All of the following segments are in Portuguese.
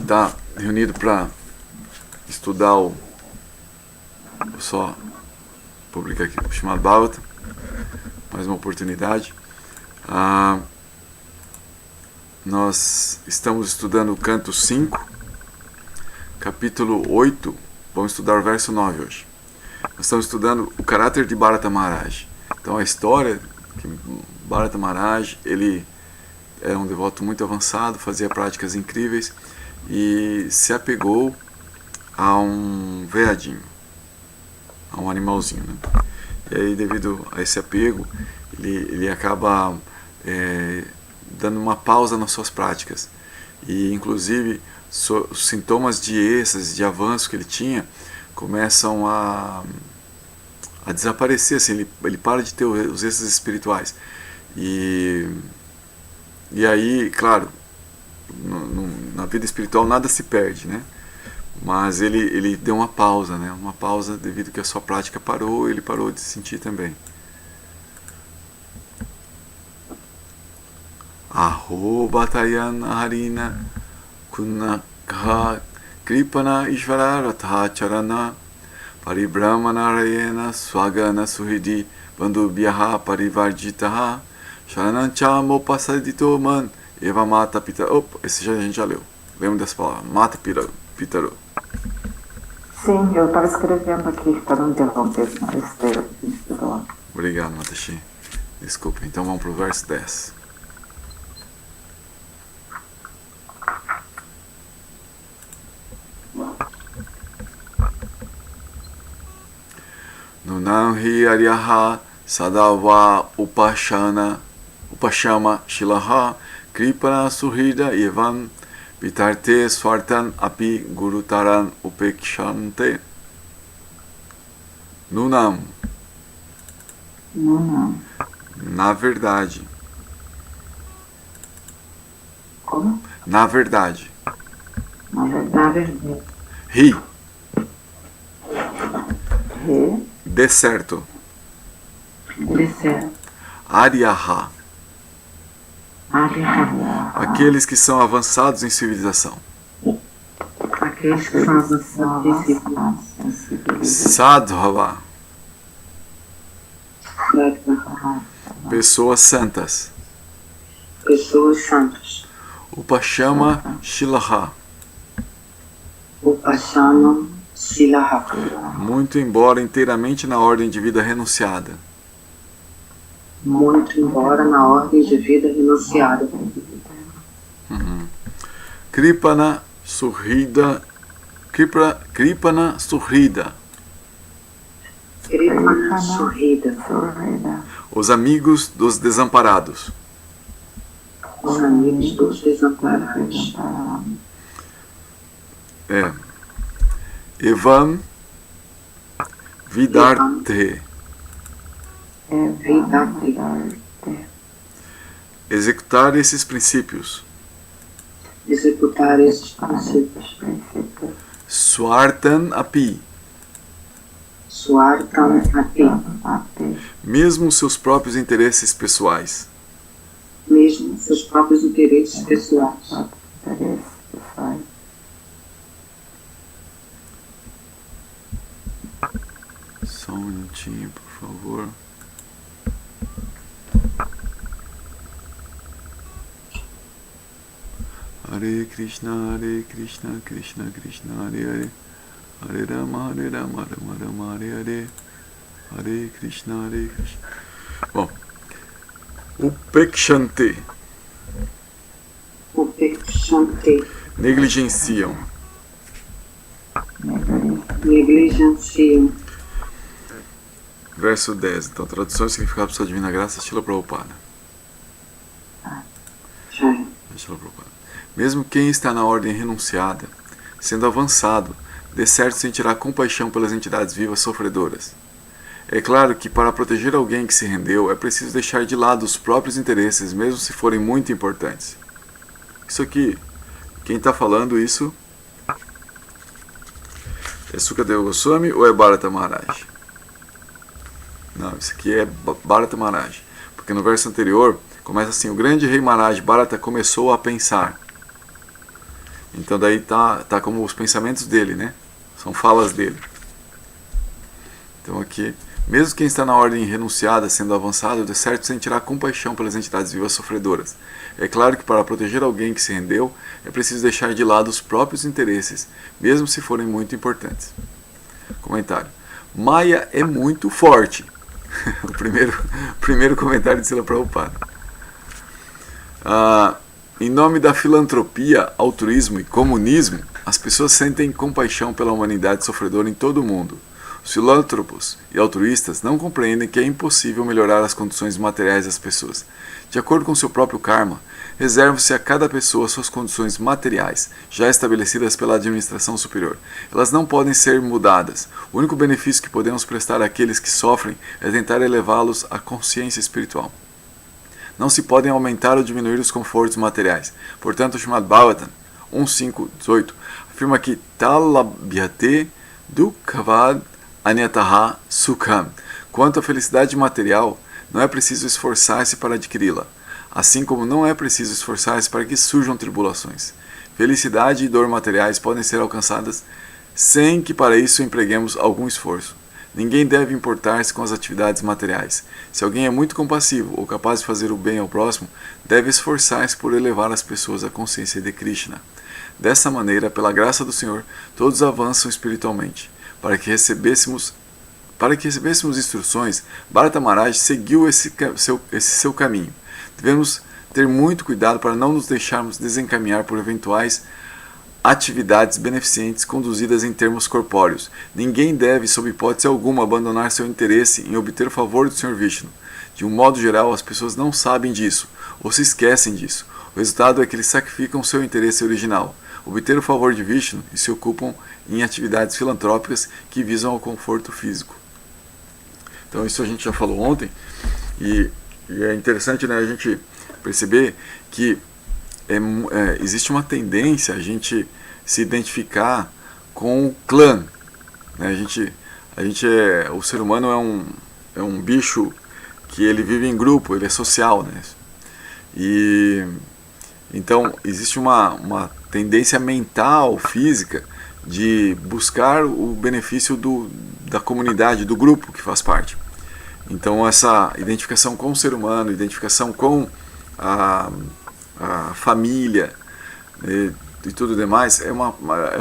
está reunido para estudar o... Vou só publicar aqui o Srimad Bhagavatam, mais uma oportunidade. Nós estamos estudando o canto 5, capítulo 8, vamos estudar o verso 9 hoje. Nós estamos estudando o caráter de Bharata Maharaj. Então a história que Bharata Maharaj, ele era um devoto muito avançado, fazia práticas incríveis e se apegou a um veadinho, a um animalzinho, né? E aí, devido a esse apego, ele acaba dando uma pausa nas suas práticas. E, inclusive, os sintomas de êxtase, de avanço que ele tinha, começam a desaparecer. Assim, ele para de ter os êxtases espirituais. E aí, claro, na vida espiritual nada se perde, né? Mas ele deu uma pausa, né? Uma pausa devido que a sua prática parou, ele parou de sentir também. Aho batayan harina kunakha kripana ishvara ratha charana paribramana rayena swagana suhidi bandubhyaha parivarjitaha sharanancha mopasadito man eva mata pitaro. Opa, esse a gente já leu. Lembra dessa palavra? Mata pitaro. Sim, eu estava escrevendo aqui para não interromper essa esteira. Obrigado, Matashi. Desculpa, então vamos para o verso 10. Nunam hi aryaha sadava upashama shilaha kripana suhida evam vitarte swartan api gurutaran upekshante. Nunam. Na verdade. Como? Na verdade. Na verdade. Ri. Re. De certo. De certo. Aryaha. Aryaha. Aqueles que são avançados em civilização. Aqueles que são avançados em civilização. Sadhava. Pessoas santas. Pessoas santas. Upashama shilaha. Upashama shilaha. Muito embora inteiramente na ordem de vida renunciada. Muito embora na ordem de vida renunciada. Kripana Suhrida. Kripana Suhrida. Kripana Suhrida. Os amigos dos desamparados. Os amigos dos desamparados. Evam Vidarte. Executar esses princípios. Executar esses princípios. Swartan api. Swartan api. Mesmo seus próprios interesses pessoais. Mesmo seus próprios interesses pessoais. Só um minutinho, por favor. Hare Krishna, Krishna Krishna, Hare Hare, Hare Rama, Rama Rama, Hare Hare, Hare Krishna, Krishna. Bom, Upekshante. Upekshante. Negligenciam. Negligenciam. Verso 10. Então, tradução e significado para sua divina graça, Srila Prabhupada. Srila Prabhupada. Mesmo quem está na ordem renunciada, sendo avançado, de certo sentirá compaixão pelas entidades vivas sofredoras. É claro que para proteger alguém que se rendeu, é preciso deixar de lado os próprios interesses, mesmo se forem muito importantes. Isso aqui, quem está falando isso, é Sukadeva Goswami ou é Bharata Maharaj? Não, isso aqui é Bharata Maharaj. Porque no verso anterior, começa assim: o grande rei Maharaj Bharata começou a pensar. Então daí tá como os pensamentos dele, né? São falas dele. Então aqui, mesmo quem está na ordem renunciada sendo avançado, de certo sentirá compaixão pelas entidades vivas sofredoras. É claro que para proteger alguém que se rendeu, é preciso deixar de lado os próprios interesses, mesmo se forem muito importantes. Comentário. Maya é muito forte. o primeiro comentário de Srila Prabhupada. Em nome da filantropia, altruísmo e comunismo, as pessoas sentem compaixão pela humanidade sofredora em todo o mundo. Os filântropos e altruístas não compreendem que é impossível melhorar as condições materiais das pessoas. De acordo com seu próprio karma, reserva-se a cada pessoa suas condições materiais, já estabelecidas pela administração superior. Elas não podem ser mudadas. O único benefício que podemos prestar àqueles que sofrem é tentar elevá-los à consciência espiritual. Não se podem aumentar ou diminuir os confortos materiais. Portanto, o Srimad Bhagavatam 1.5.18 afirma que Talabhyate Dukkavad Anyataha Sukham. Quanto à felicidade material, não é preciso esforçar-se para adquiri-la, assim como não é preciso esforçar-se para que surjam tribulações. Felicidade e dor materiais podem ser alcançadas sem que para isso empreguemos algum esforço. Ninguém deve importar-se com as atividades materiais. Se alguém é muito compassivo ou capaz de fazer o bem ao próximo, deve esforçar-se por elevar as pessoas à consciência de Krishna. Dessa maneira, pela graça do Senhor, todos avançam espiritualmente. Para que recebêssemos instruções, Bharata Maharaj seguiu esse seu caminho. Devemos ter muito cuidado para não nos deixarmos desencaminhar por eventuais atividades beneficentes conduzidas em termos corpóreos. Ninguém deve, sob hipótese alguma, abandonar seu interesse em obter o favor do Sr. Vishnu. De um modo geral, as pessoas não sabem disso, ou se esquecem disso. O resultado é que eles sacrificam seu interesse original, obter o favor de Vishnu, e se ocupam em atividades filantrópicas que visam ao conforto físico. Então isso a gente já falou ontem, e é interessante, né, a gente perceber que existe uma tendência a gente se identificar com o clã, né? O ser humano é um bicho que ele vive em grupo, ele é social, né? E então existe uma tendência mental, física, de buscar o benefício da comunidade, do grupo que faz parte. Então essa identificação com o ser humano, identificação com a família e tudo demais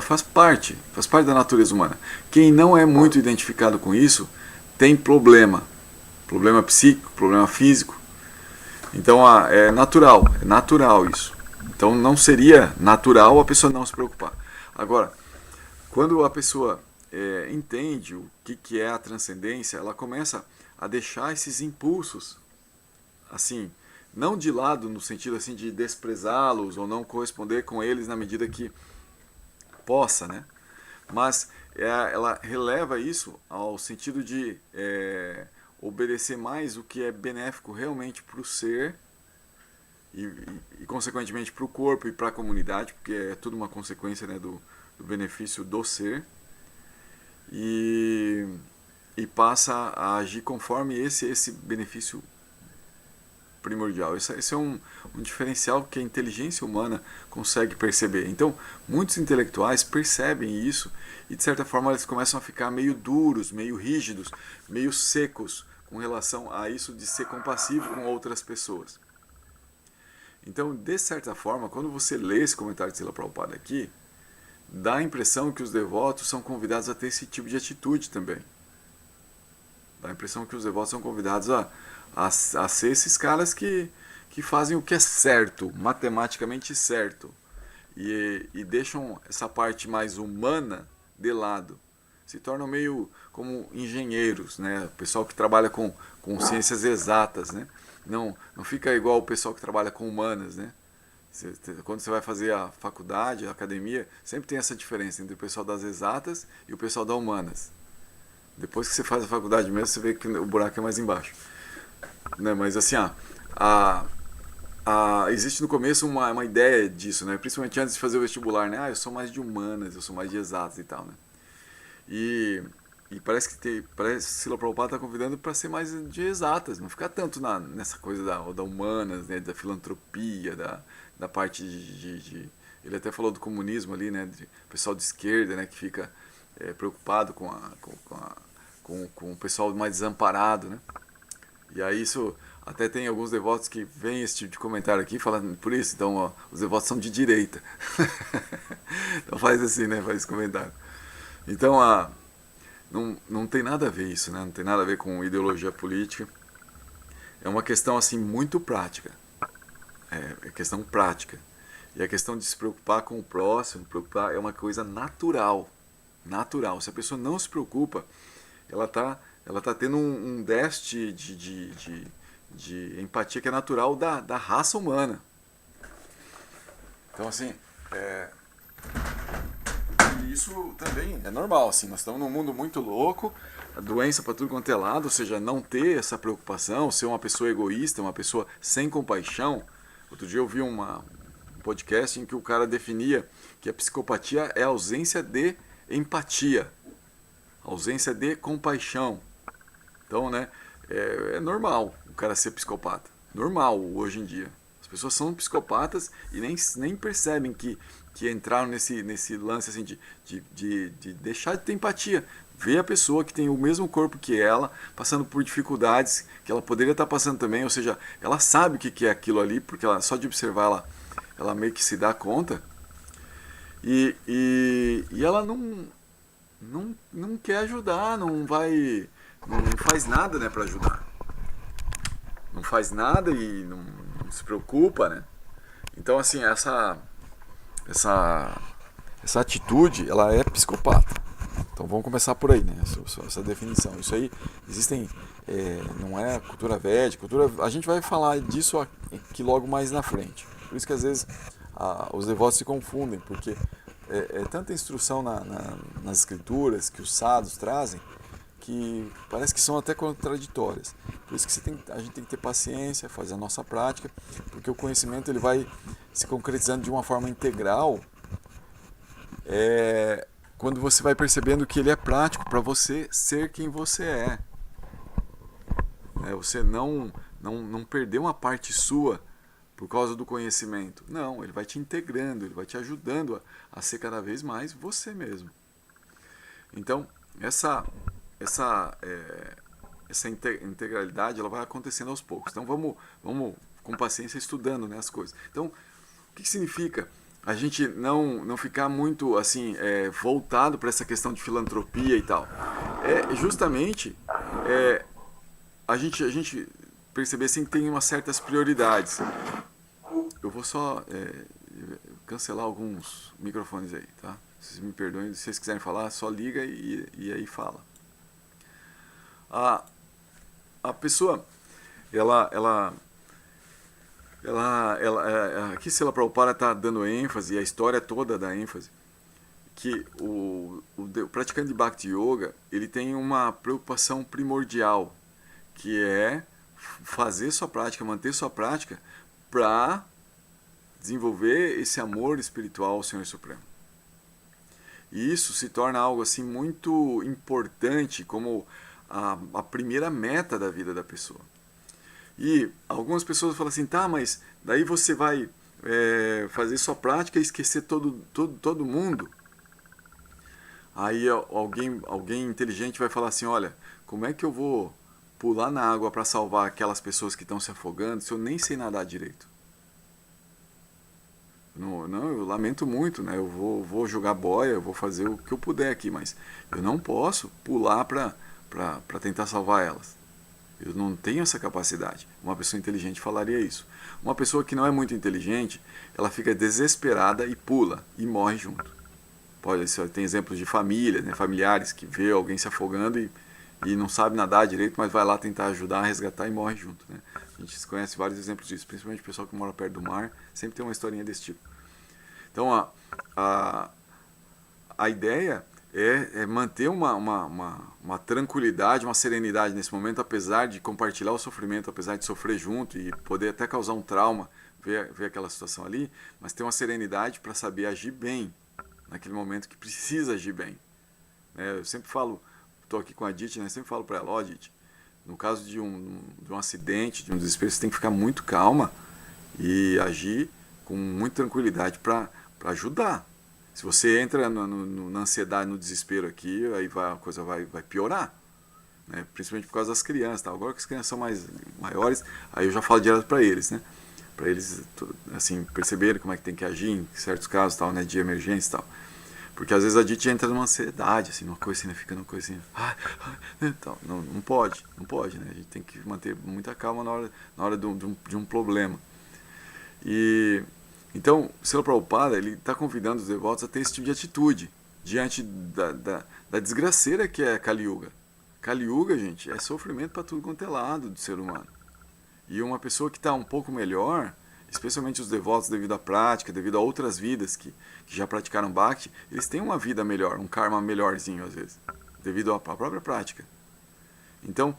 faz parte da natureza humana. Quem não é muito identificado com isso tem problema psíquico, problema físico. Então é natural isso. Então não seria natural a pessoa não se preocupar. Agora, quando a pessoa entende o que é a transcendência, ela começa a deixar esses impulsos, assim, não de lado no sentido assim de desprezá-los ou não corresponder com eles na medida que possa, né? Mas ela releva isso ao sentido de obedecer mais o que é benéfico realmente para o ser e consequentemente para o corpo e para a comunidade, porque é tudo uma consequência, né, do benefício do ser, e passa a agir conforme esse benefício primordial. Esse é um diferencial que a inteligência humana consegue perceber. Então, muitos intelectuais percebem isso e, de certa forma, eles começam a ficar meio duros, meio rígidos, meio secos com relação a isso de ser compassivo com outras pessoas. Então, de certa forma, quando você lê esse comentário de Srila Prabhupada aqui, dá a impressão que os devotos são convidados a ter esse tipo de atitude também. Dá a impressão que os devotos são convidados a ser esses caras que fazem o que é certo, matematicamente certo, e deixam essa parte mais humana de lado. Se tornam meio como engenheiros, né? O pessoal que trabalha com ciências exatas, né? Não fica igual o pessoal que trabalha com humanas, né? Quando você vai fazer a faculdade, a academia, sempre tem essa diferença entre o pessoal das exatas e o pessoal das humanas. Depois que você faz a faculdade mesmo, você vê que o buraco é mais embaixo. Né? Mas assim, existe no começo uma ideia disso, né? Principalmente antes de fazer o vestibular, né? Eu sou mais de humanas, eu sou mais de exatas e tal, né? E parece que Srila Prabhupada está convidando para ser mais de exatas, não ficar tanto nessa coisa da humanas, né? Da filantropia, da parte Ele até falou do comunismo ali, né, de pessoal de esquerda, né, que fica preocupado com o pessoal mais desamparado, né? E aí isso até tem alguns devotos que veem esse tipo de comentário aqui falando por isso, então ó, os devotos são de direita. Então faz assim, né, faz esse comentário. Então não tem nada a ver isso, né? Não tem nada a ver com ideologia política. É uma questão assim muito prática. É questão prática. E a questão de se preocupar com o próximo, preocupar é uma coisa natural. Natural. Se a pessoa não se preocupa, ela tá tendo um déficit de empatia que é natural da raça humana. Então assim, e isso também é normal, assim, nós estamos num mundo muito louco, a doença para tudo quanto é lado, ou seja, não ter essa preocupação, ser uma pessoa egoísta, uma pessoa sem compaixão. Outro dia eu vi um podcast em que o cara definia que a psicopatia é a ausência de empatia, ausência de compaixão. Então, né, é normal o cara ser psicopata, normal hoje em dia. As pessoas são psicopatas e nem percebem que entraram nesse lance assim, de deixar de ter empatia. Ver a pessoa que tem o mesmo corpo que ela, passando por dificuldades que ela poderia estar passando também, ou seja, ela sabe o que é aquilo ali, porque só de observar ela meio que se dá conta. E ela não quer ajudar, não faz nada, né, para ajudar. Não faz nada e não se preocupa, né? Então, assim, essa atitude, ela é psicopata. Então vamos começar por aí, né? Essa definição. Isso aí existem, não é cultura védica, a gente vai falar disso aqui logo mais na frente. Por isso que às vezes os devotos se confundem, porque é tanta instrução nas escrituras que os sadhus trazem que parece que são até contraditórias. Por isso que a gente tem que ter paciência, fazer a nossa prática, porque o conhecimento ele vai se concretizando de uma forma integral quando você vai percebendo que ele é prático para você ser quem você é. Você não perder uma parte sua por causa do conhecimento. Não, ele vai te integrando, ele vai te ajudando a ser cada vez mais você mesmo. Então, essa integralidade ela vai acontecendo aos poucos. Então vamos com paciência estudando, né, as coisas. Então, o que significa a gente não ficar muito assim voltado para essa questão de filantropia e tal? Justamente a gente perceber assim que tem umas certas prioridades. Eu vou só cancelar alguns microfones aí, tá? Vocês me perdoem, se vocês quiserem falar, só liga e aí fala. A pessoa, aqui Srila Prabhupada está dando ênfase, e a história toda dá ênfase, que o praticante de Bhakti Yoga, ele tem uma preocupação primordial, que é fazer sua prática, manter sua prática, para desenvolver esse amor espiritual ao Senhor Supremo. E isso se torna algo assim muito importante, como a primeira meta da vida da pessoa. E algumas pessoas falam assim, tá, mas daí você vai fazer sua prática e esquecer todo mundo. Aí alguém inteligente vai falar assim, olha, como é que eu vou pular na água para salvar aquelas pessoas que estão se afogando se eu nem sei nadar direito? Não, eu lamento muito, né? Eu vou jogar boia, eu vou fazer o que eu puder aqui, mas eu não posso pular para tentar salvar elas. Eu não tenho essa capacidade. Uma pessoa inteligente falaria isso. Uma pessoa que não é muito inteligente, ela fica desesperada e pula e morre junto. Tem exemplos de família, né? Familiares que vê alguém se afogando e não sabe nadar direito, mas vai lá tentar ajudar a resgatar e morre junto, né? A gente conhece vários exemplos disso, principalmente o pessoal que mora perto do mar, sempre tem uma historinha desse tipo. Então a ideia é manter uma tranquilidade, uma serenidade nesse momento, apesar de compartilhar o sofrimento, apesar de sofrer junto e poder até causar um trauma, ver aquela situação ali, mas ter uma serenidade para saber agir bem naquele momento que precisa agir bem. Eu sempre falo, estou aqui com a Dite, né? Sempre falo para ela, Dite, no caso de um acidente, de um desespero, você tem que ficar muito calma e agir com muita tranquilidade para para ajudar. Se você entra na ansiedade, no desespero aqui, aí a coisa vai piorar. Né? Principalmente por causa das crianças. Tá? Agora que as crianças são maiores, aí eu já falo direto para eles, né? Para eles assim, perceberem como é que tem que agir em certos casos, tal, né? De emergência e tal. Porque às vezes a gente entra numa ansiedade, assim, numa coisinha, fica numa coisinha. Então, não pode, né? A gente tem que manter muita calma na hora de um problema. E então, o Srila Prabhupada, ele está convidando os devotos a ter esse tipo de atitude diante da desgraceira que é Kali Yuga. Kali Yuga, gente, é sofrimento para tudo quanto é lado do ser humano. E uma pessoa que está um pouco melhor, especialmente os devotos devido à prática, devido a outras vidas que já praticaram Bhakti, eles têm uma vida melhor, um karma melhorzinho às vezes, devido à própria prática. Então,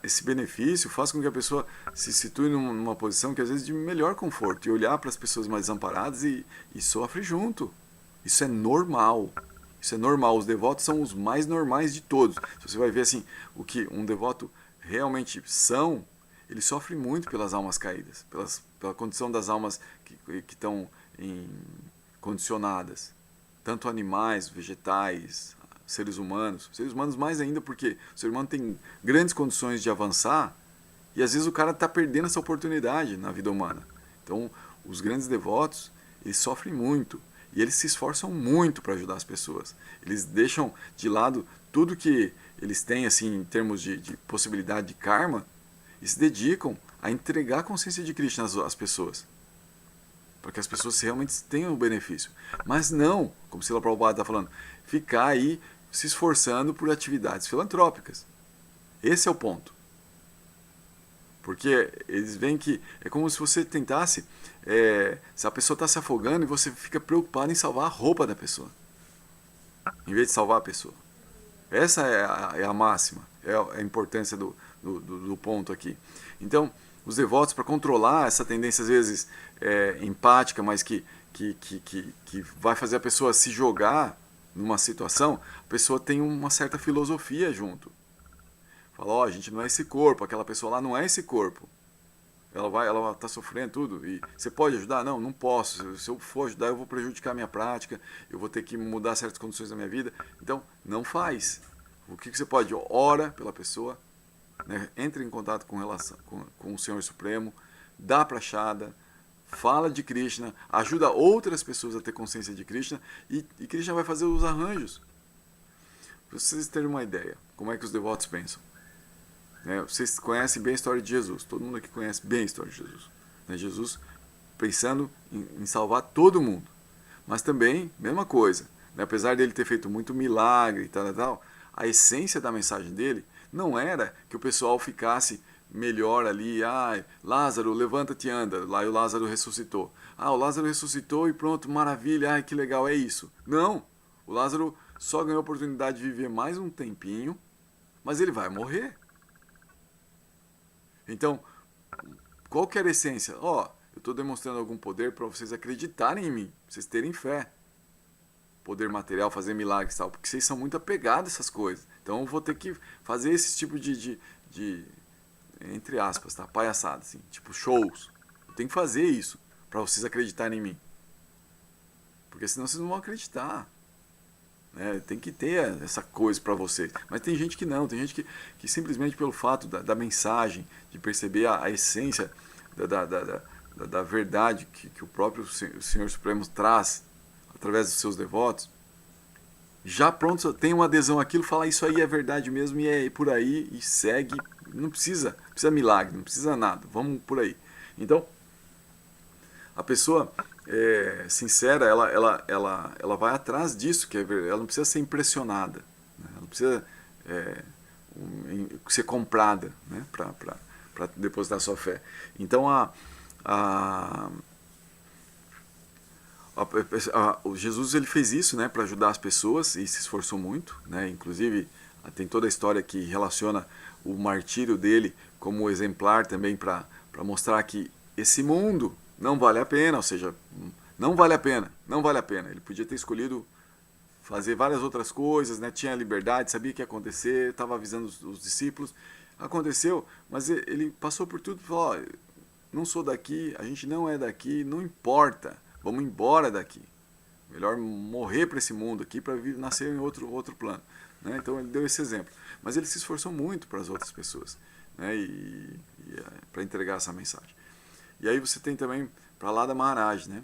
esse benefício faz com que a pessoa se situe numa posição que às vezes de melhor conforto e olhar para as pessoas mais desamparadas e sofre junto. Isso é normal. Isso é normal. Os devotos são os mais normais de todos. Se você vai ver assim, o que um devoto realmente são, ele sofre muito pelas almas caídas, pela condição das almas que estão condicionadas. Tanto animais, vegetais, seres humanos mais ainda, porque o ser humano tem grandes condições de avançar e às vezes o cara está perdendo essa oportunidade na vida humana. Então, os grandes devotos, eles sofrem muito e eles se esforçam muito para ajudar as pessoas. Eles deixam de lado tudo que eles têm assim em termos de possibilidade de karma e se dedicam a entregar a consciência de Krishna às pessoas, para que as pessoas realmente tenham o benefício. Mas não, como Srila Prabhupada está falando, ficar aí se esforçando por atividades filantrópicas. Esse é o ponto. Porque eles veem que é como se você tentasse, se a pessoa está se afogando e você fica preocupado em salvar a roupa da pessoa, em vez de salvar a pessoa. Essa é a máxima, é a importância do ponto aqui. Então, os devotos, para controlar essa tendência, às vezes, empática, mas que vai fazer a pessoa se jogar numa situação, a pessoa tem uma certa filosofia junto. Fala, a gente não é esse corpo, aquela pessoa lá não é esse corpo. Ela está sofrendo tudo. E você pode ajudar? Não posso. Se eu for ajudar, eu vou prejudicar a minha prática, eu vou ter que mudar certas condições da minha vida. Então, não faz. O que você pode? Ora pela pessoa, né? Entre em contato com o Senhor Supremo, dá prachada, fala de Krishna, ajuda outras pessoas a ter consciência de Krishna e Krishna vai fazer os arranjos. Para vocês terem uma ideia, como é que os devotos pensam. Vocês conhecem bem a história de Jesus, todo mundo aqui conhece bem a história de Jesus. Jesus pensando em salvar todo mundo, mas também, mesma coisa, apesar dele ter feito muito milagre e tal, a essência da mensagem dele não era que o pessoal ficasse melhor ali, Lázaro, levanta-te e anda, lá o Lázaro ressuscitou. O Lázaro ressuscitou e pronto, maravilha, que legal, é isso. Não, o Lázaro só ganhou a oportunidade de viver mais um tempinho, mas ele vai morrer. Então, qual que era a essência? Eu estou demonstrando algum poder para vocês acreditarem em mim, pra vocês terem fé. Poder material, fazer milagres e tal, porque vocês são muito apegados a essas coisas. Então eu vou ter que fazer esse tipo de entre aspas, tá? Palhaçada, assim, tipo shows. Eu tenho que fazer isso para vocês acreditarem em mim. Porque senão vocês não vão acreditar. Tem que ter essa coisa para vocês. Mas tem gente que não, tem gente que simplesmente pelo fato da mensagem, de perceber a essência da verdade que o próprio Senhor Supremo traz através dos seus devotos, já pronto, tem uma adesão àquilo, fala isso aí é verdade mesmo e é por aí e segue, não precisa milagre, não precisa nada, vamos por aí. Então, a pessoa sincera, ela vai atrás disso, que ela não precisa ser impressionada, né? Ela não precisa ser comprada, né? Para depositar sua fé. Então, o Jesus ele fez isso, né, para ajudar as pessoas e se esforçou muito, né? Inclusive tem toda a história que relaciona o martírio dele como exemplar também para mostrar que esse mundo não vale a pena, ou seja, não vale a pena. Ele podia ter escolhido fazer várias outras coisas, né? Tinha liberdade, sabia o que ia acontecer, estava avisando os discípulos. Aconteceu, mas ele passou por tudo e falou, não sou daqui, a gente não é daqui, não importa, vamos embora daqui. Melhor morrer para esse mundo aqui para nascer em outro plano. Né? Então ele deu esse exemplo. Mas ele se esforçou muito para as outras pessoas, né? Para entregar essa mensagem. E aí você tem também Prahlada Maharaj, né?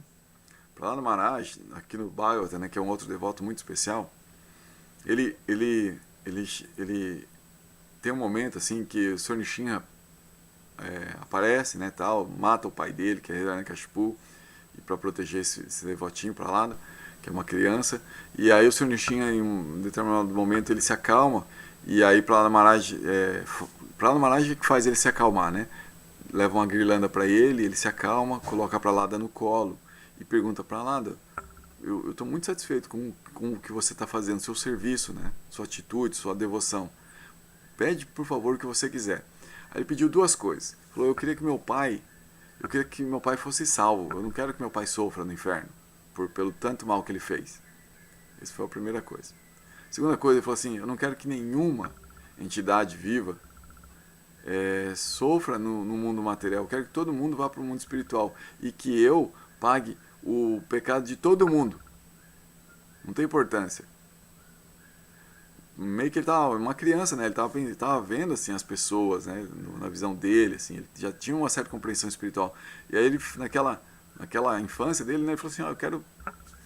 Prahlada Maharaj, aqui no Bhagavata, né, que é um outro devoto muito especial, ele tem um momento assim que o Sr. Nishinra aparece, né, tal, mata o pai dele, que é Hiranyakashipu, e para proteger esse devotinho Prahlada, que é uma criança, e aí o Sr. Nishinra, em um determinado momento, ele se acalma, e aí Prahlada Maharaj que faz ele se acalmar, né? Leva uma guirlanda para ele se acalma, coloca a Prahlada no colo e pergunta: Prahlada, eu estou muito satisfeito com o que você está fazendo, seu serviço, né? Sua atitude, sua devoção. Pede, por favor, o que você quiser. Aí ele pediu duas coisas. Falou: eu queria que meu pai fosse salvo. Eu não quero que meu pai sofra no inferno pelo tanto mal que ele fez. Essa foi a primeira coisa. A segunda coisa, ele falou assim: eu não quero que nenhuma entidade viva sofra no mundo material. Eu quero que todo mundo vá para o mundo espiritual e que eu pague o pecado de todo mundo. Não tem importância. Meio que ele estava uma criança, né? Ele estava vendo assim as pessoas, né? Na visão dele, assim, ele já tinha uma certa compreensão espiritual. E aí ele naquela infância dele, né? Ele falou assim: eu quero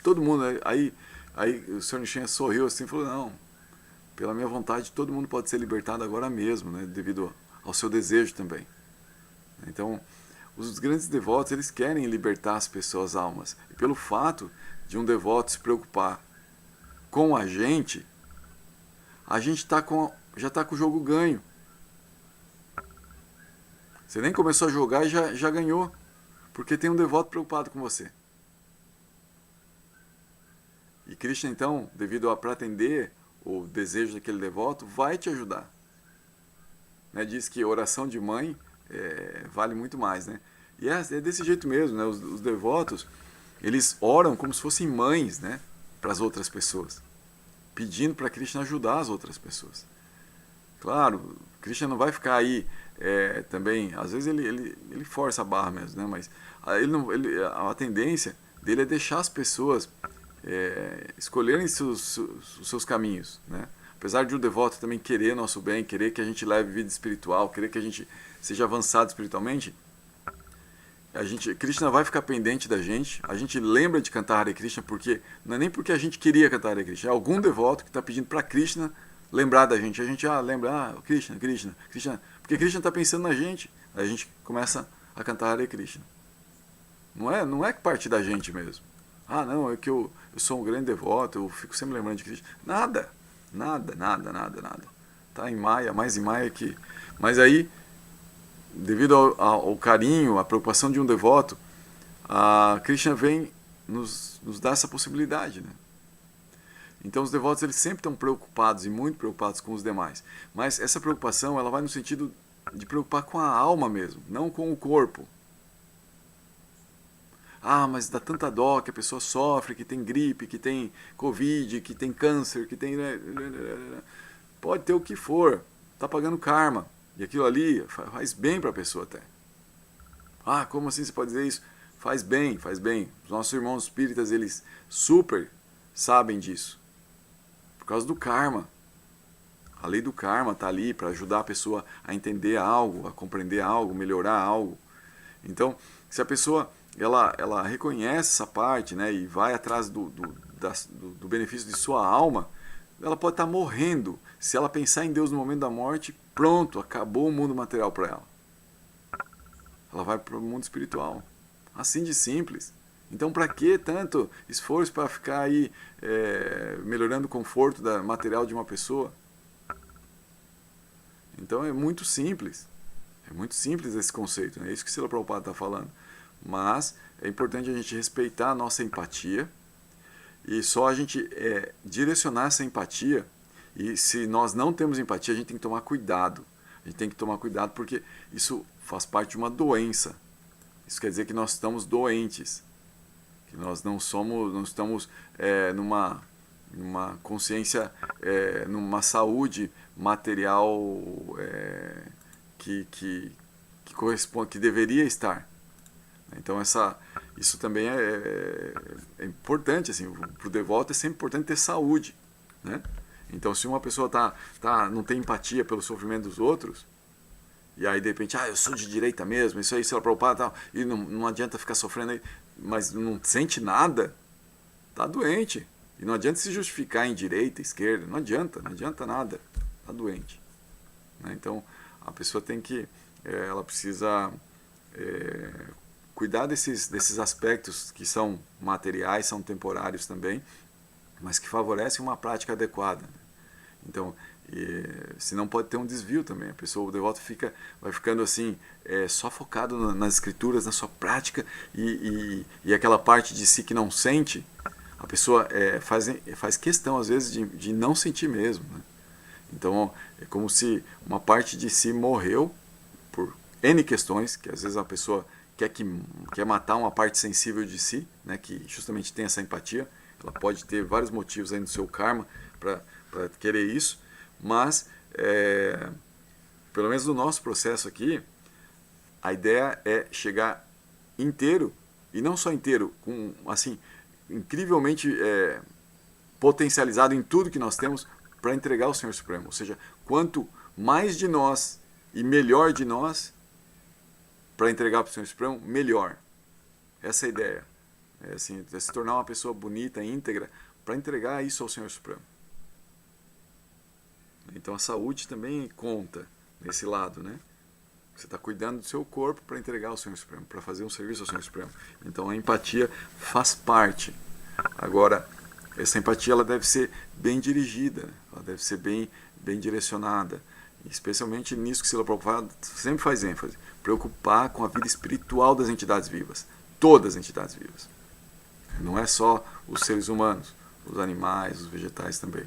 todo mundo. Aí o Sr. Nishinra sorriu assim e falou: não, pela minha vontade todo mundo pode ser libertado agora mesmo, né? Devido ao seu desejo também. Então, os grandes devotos, eles querem libertar as pessoas, almas. E pelo fato de um devoto se preocupar com a gente já está com o jogo ganho. Você nem começou a jogar e já ganhou. Porque tem um devoto preocupado com você. E Krishna, então, devido para atender o desejo daquele devoto, vai te ajudar. Né, diz que oração de mãe vale muito mais, né? E é desse jeito mesmo, né? Os devotos, eles oram como se fossem mães, né? Para as outras pessoas, pedindo para Krishna ajudar as outras pessoas. Claro, Krishna não vai ficar aí também, às vezes ele força a barra mesmo, né? Mas a tendência dele é deixar as pessoas escolherem os seus caminhos, né? Apesar de o devoto também querer nosso bem, querer que a gente leve vida espiritual, querer que a gente seja avançado espiritualmente, Krishna vai ficar pendente da gente. A gente lembra de cantar Hare Krishna porque não é nem porque a gente queria cantar Hare Krishna, é algum devoto que está pedindo para Krishna lembrar da gente. A gente lembra, Krishna, Krishna, Krishna, porque Krishna está pensando na gente. Aí a gente começa a cantar Hare Krishna. Não é que parte da gente mesmo. Não, é que eu sou um grande devoto, eu fico sempre lembrando de Krishna. Nada. Tá em Maya, mais em Maya que... Mas aí, devido ao carinho, à preocupação de um devoto, a Krishna vem nos dar essa possibilidade, né? Então os devotos, eles sempre estão preocupados e muito preocupados com os demais. Mas essa preocupação, ela vai no sentido de preocupar com a alma mesmo, não com o corpo. Mas dá tanta dó que a pessoa sofre, que tem gripe, que tem Covid, que tem câncer, que tem... Pode ter o que for, está pagando karma. E aquilo ali faz bem para a pessoa até. Como assim você pode dizer isso? Faz bem, faz bem. Os nossos irmãos espíritas, eles super sabem disso. Por causa do karma. A lei do karma está ali para ajudar a pessoa a entender algo, a compreender algo, melhorar algo. Então, se a pessoa ela reconhece essa parte, né, e vai atrás do benefício de sua alma, ela pode estar morrendo. Se ela pensar em Deus no momento da morte, pronto, acabou o mundo material para ela. Ela vai para o mundo espiritual. Assim de simples. Então, para que tanto esforço para ficar aí melhorando o conforto material de uma pessoa? Então, é muito simples. É muito simples esse conceito, né? É isso que Srila Prabhupada está falando. Mas é importante a gente respeitar a nossa empatia e só a gente direcionar essa empatia. E se nós não temos empatia, a gente tem que tomar cuidado. A gente tem que tomar cuidado porque isso faz parte de uma doença. Isso quer dizer que nós estamos doentes, que nós não estamos numa consciência, numa saúde material que corresponde, que deveria estar. Então isso também é importante, assim, para o devoto é sempre importante ter saúde, né? Então se uma pessoa não tem empatia pelo sofrimento dos outros, e aí de repente, eu sou de direita mesmo, isso aí, sei lá, Prabhupada, tal, e não adianta ficar sofrendo aí, mas não sente nada, tá doente. E não adianta se justificar em direita, esquerda, não adianta nada, tá doente, né? Então a pessoa tem que, ela precisa cuidar desses aspectos que são materiais, são temporários também, mas que favorecem uma prática adequada. Então, senão pode ter um desvio também. A pessoa, o devoto vai ficando assim, só focado nas escrituras, na sua prática, e aquela parte de si que não sente, a pessoa faz questão às vezes de não sentir mesmo, né? Então é como se uma parte de si morreu por N questões, que às vezes a pessoa quer matar uma parte sensível de si, né, que justamente tem essa empatia. Ela pode ter vários motivos aí no seu karma para querer isso, mas pelo menos no nosso processo aqui, a ideia é chegar inteiro, e não só inteiro, com assim incrivelmente potencializado em tudo que nós temos para entregar ao Senhor Supremo. Ou seja, quanto mais de nós e melhor de nós para entregar para o Senhor Supremo, melhor. Essa é a ideia. Assim, se tornar uma pessoa bonita, íntegra, para entregar isso ao Senhor Supremo. Então a saúde também conta nesse lado, né? Você está cuidando do seu corpo para entregar ao Senhor Supremo, para fazer um serviço ao Senhor Supremo. Então a empatia faz parte. Agora, essa empatia ela deve ser bem dirigida, ela deve ser bem direcionada, especialmente nisso que Srila Prabhupada sempre faz ênfase, preocupar com a vida espiritual das entidades vivas, todas as entidades vivas. Não é só os seres humanos, os animais, os vegetais também.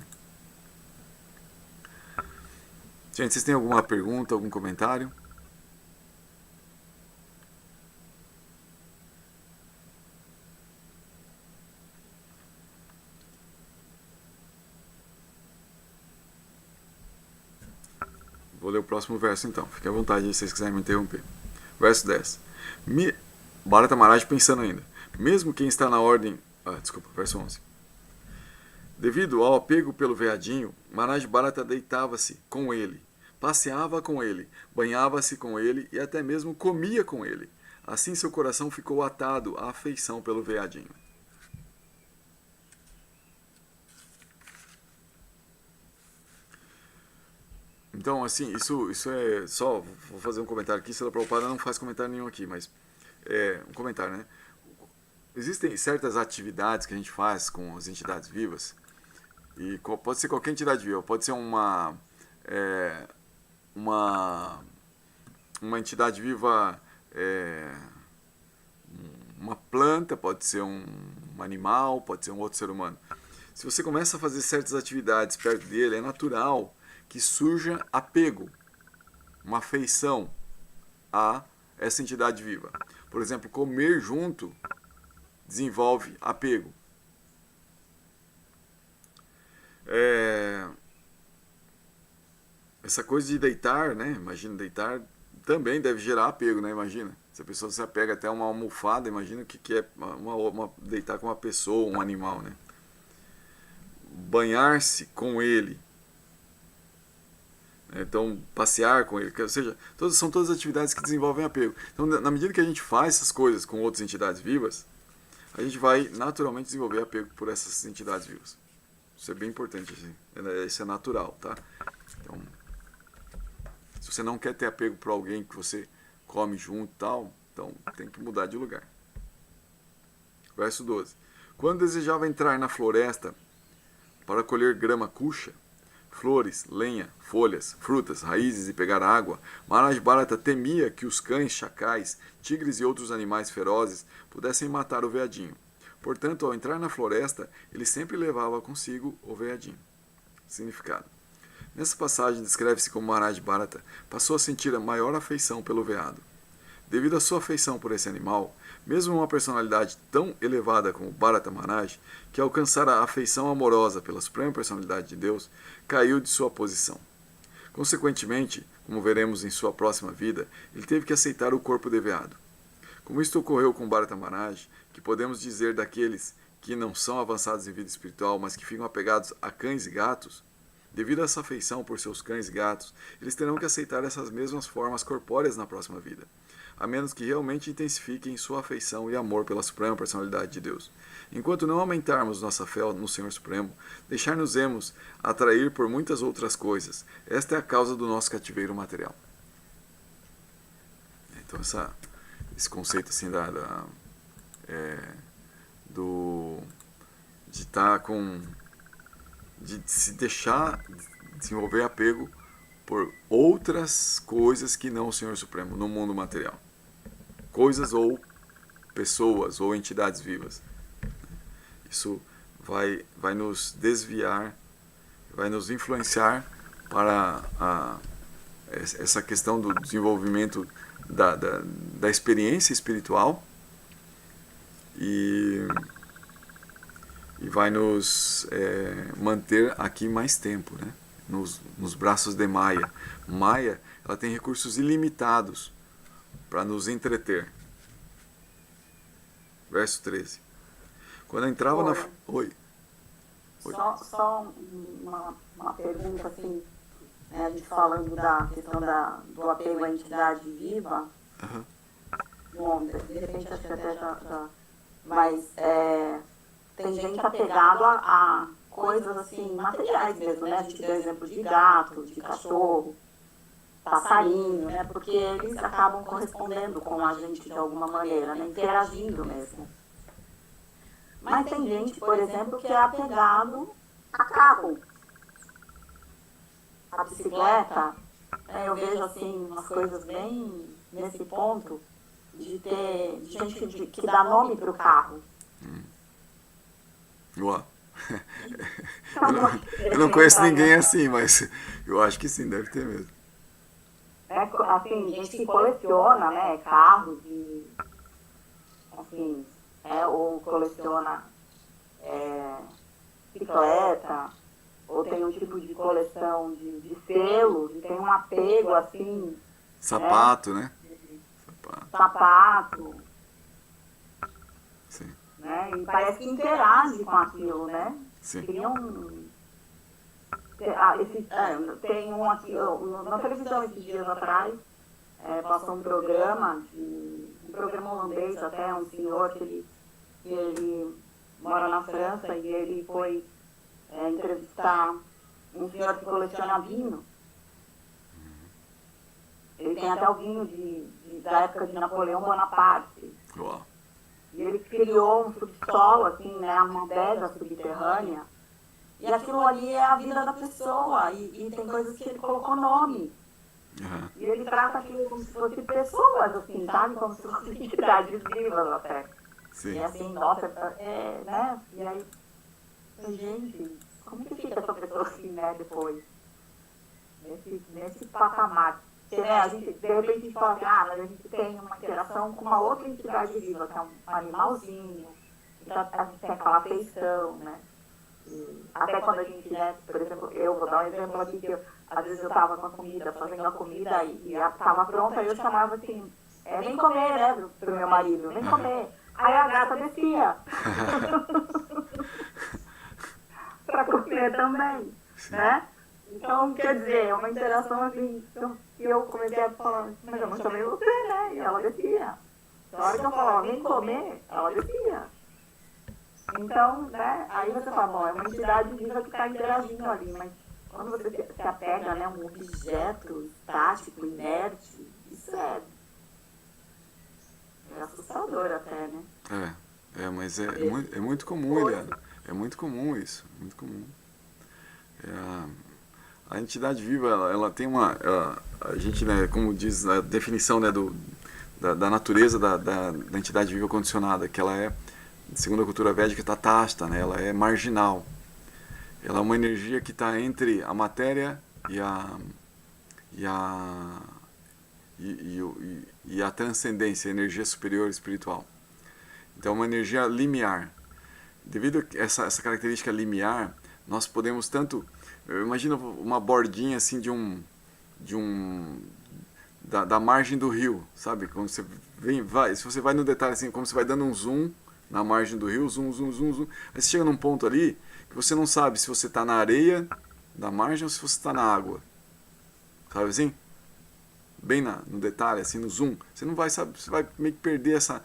Gente, vocês têm alguma pergunta, algum comentário? Vou ler o próximo verso então. Fique à vontade se vocês quiserem me interromper. Verso 10. Bharata Maharaj pensando ainda. Mesmo quem está na ordem... verso 11. Devido ao apego pelo veadinho, Maharaj Bharata deitava-se com ele, passeava com ele, banhava-se com ele e até mesmo comia com ele. Assim seu coração ficou atado à afeição pelo veadinho. Então, assim, isso é só... Vou fazer um comentário aqui. Srila Prabhupada não faz comentário nenhum aqui, mas... um comentário, né? Existem certas atividades que a gente faz com as entidades vivas, e pode ser qualquer entidade viva, pode ser uma entidade viva, uma planta, pode ser um animal, pode ser um outro ser humano. Se você começa a fazer certas atividades perto dele, é natural que surja apego, uma afeição a essa entidade viva. Por exemplo, comer junto desenvolve apego. Essa coisa de deitar, né? Imagina, deitar também deve gerar apego, né? Imagina, se a pessoa se apega até uma almofada, imagina o que é deitar com uma pessoa, um animal, né? Banhar-se com ele, então passear com ele, ou seja, são todas atividades que desenvolvem apego. Então, na medida que a gente faz essas coisas com outras entidades vivas, a gente vai naturalmente desenvolver apego por essas entidades vivas. Isso é bem importante, assim. Isso é natural, tá? Então, se você não quer ter apego por alguém que você come junto e tal, então tem que mudar de lugar. Verso 12. Quando desejava entrar na floresta para colher grama cuxa, flores, lenha, folhas, frutas, raízes e pegar água, Maharaj Bharata temia que os cães, chacais, tigres e outros animais ferozes pudessem matar o veadinho. Portanto, ao entrar na floresta, ele sempre levava consigo o veadinho. Significado. Nessa passagem descreve-se como Maharaj Bharata passou a sentir a maior afeição pelo veado. Devido à sua afeição por esse animal, mesmo uma personalidade tão elevada como Bharata Maharaj, que alcançara a afeição amorosa pela Suprema Personalidade de Deus, caiu de sua posição. Consequentemente, como veremos em sua próxima vida, ele teve que aceitar o corpo de veado. Como isto ocorreu com Bharata Maharaj, que podemos dizer daqueles que não são avançados em vida espiritual, mas que ficam apegados a cães e gatos, devido a essa afeição por seus cães e gatos, eles terão que aceitar essas mesmas formas corpóreas na próxima vida, a menos que realmente intensifiquem sua afeição e amor pela Suprema Personalidade de Deus. Enquanto não aumentarmos nossa fé no Senhor Supremo, deixar-nos-emos atrair por muitas outras coisas. Esta é a causa do nosso cativeiro material. Então esse conceito assim de estar de se deixar desenvolver apego por outras coisas que não o Senhor Supremo no mundo material, coisas ou pessoas ou entidades vivas. Isso vai nos desviar, vai nos influenciar para essa questão do desenvolvimento da experiência espiritual e vai nos manter aqui mais tempo, né? Nos braços de Maya. Maya, ela tem recursos ilimitados para nos entreter. Verso 13. Quando eu entrava na... Oi. Só uma pergunta assim, a gente falando da questão do apego à entidade viva. Uhum. Bom, de repente acho que até já mas tem gente apegado a coisas assim, materiais mesmo, né? A gente deu exemplo de gato, de cachorro, passarinho, né? Porque eles acabam correspondendo com a gente de alguma maneira, né? Interagindo mesmo. Mas tem gente, por exemplo, que é apegado a carro, a bicicleta. Eu vejo assim umas coisas bem nesse ponto de gente que dá nome para o carro. Uau. Eu não conheço ninguém assim, mas eu acho que sim, deve ter mesmo. Assim, gente que coleciona, né, carros e assim, ou coleciona bicicleta, ou tem um tipo de coleção de selos, e tem um apego assim. Sapato, né? Sapato. Sim. Né? E parece que interage com aquilo, né? Sim. Tem um aqui, na televisão esses dias atrás, passou um programa holandês até, um senhor que ele mora na França e ele foi entrevistar um senhor que coleciona vinho. Ele tem até o vinho da época de Napoleão Bonaparte. Uau. E ele criou um subsolo, assim, né, uma adega subterrânea. E aquilo ali é a vida da pessoa. E tem coisas que ele colocou nome. Uhum. E ele trata aquilo como se fossem pessoas, assim, sabe? Como se fossem entidades vivas até. Sim. E assim, nossa, né? E aí, gente, como que fica essa pessoa assim, né, depois? Nesse patamar. Porque, né, a gente, de repente, a gente fala assim, mas a gente tem uma interação com uma outra entidade viva, que é um animalzinho, então a gente tem aquela afeição, né? E até quando a gente, né, por exemplo, eu vou dar um exemplo aqui, que às vezes eu estava com a comida, fazendo a comida e estava pronta, e eu chamava assim, vem comer, né, pro meu marido, vem comer. Aí a gata descia. Pra comer também, né? Então, quer dizer, é uma interação assim, que eu comecei a falar, mas eu não chamei você, né? E ela descia. Na hora que eu falava, vem comer, ela descia. Então, né, aí você fala, bom, é uma entidade viva que está interagindo ali, mas quando você se apega, né, a um objeto estático, inerte, isso é assustador até, né? Mas é muito comum, Eliana. É muito comum isso, muito comum. A entidade viva, ela tem a gente, né, como diz a definição, né, da natureza da entidade viva condicionada, que ela é, segundo a cultura védica, tatasta, né, ela é marginal. Ela é uma energia que está entre a matéria e a transcendência, a energia superior espiritual. Então é uma energia limiar. Devido a essa característica limiar, nós podemos tanto... Imagina uma bordinha assim da margem do rio, sabe? Quando você se você vai no detalhe assim, como você vai dando um zoom na margem do rio, zoom, zoom, zoom, zoom, aí você chega num ponto ali que você não sabe se você está na areia da margem ou se você está na água. Sabe assim? Bem no detalhe, assim, no zoom. Você não vai saber, você vai meio que perder essa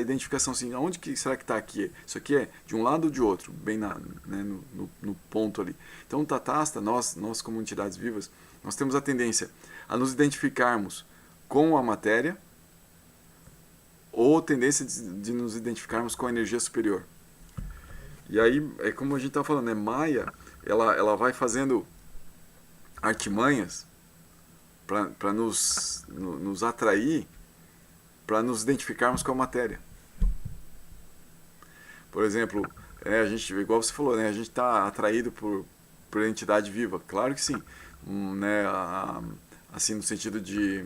identificação assim, aonde que será que está aqui? Isso aqui é de um lado ou de outro, bem no ponto ali. Então, o Tatasta, nós como entidades vivas, nós temos a tendência a nos identificarmos com a matéria ou tendência de nos identificarmos com a energia superior. E aí, é como a gente está falando, né? Maia, ela vai fazendo artimanhas para nos atrair, para nos identificarmos com a matéria. Por exemplo, a gente, igual você falou, né? A gente está atraído por entidade viva. Claro que sim. Né? Assim, no sentido de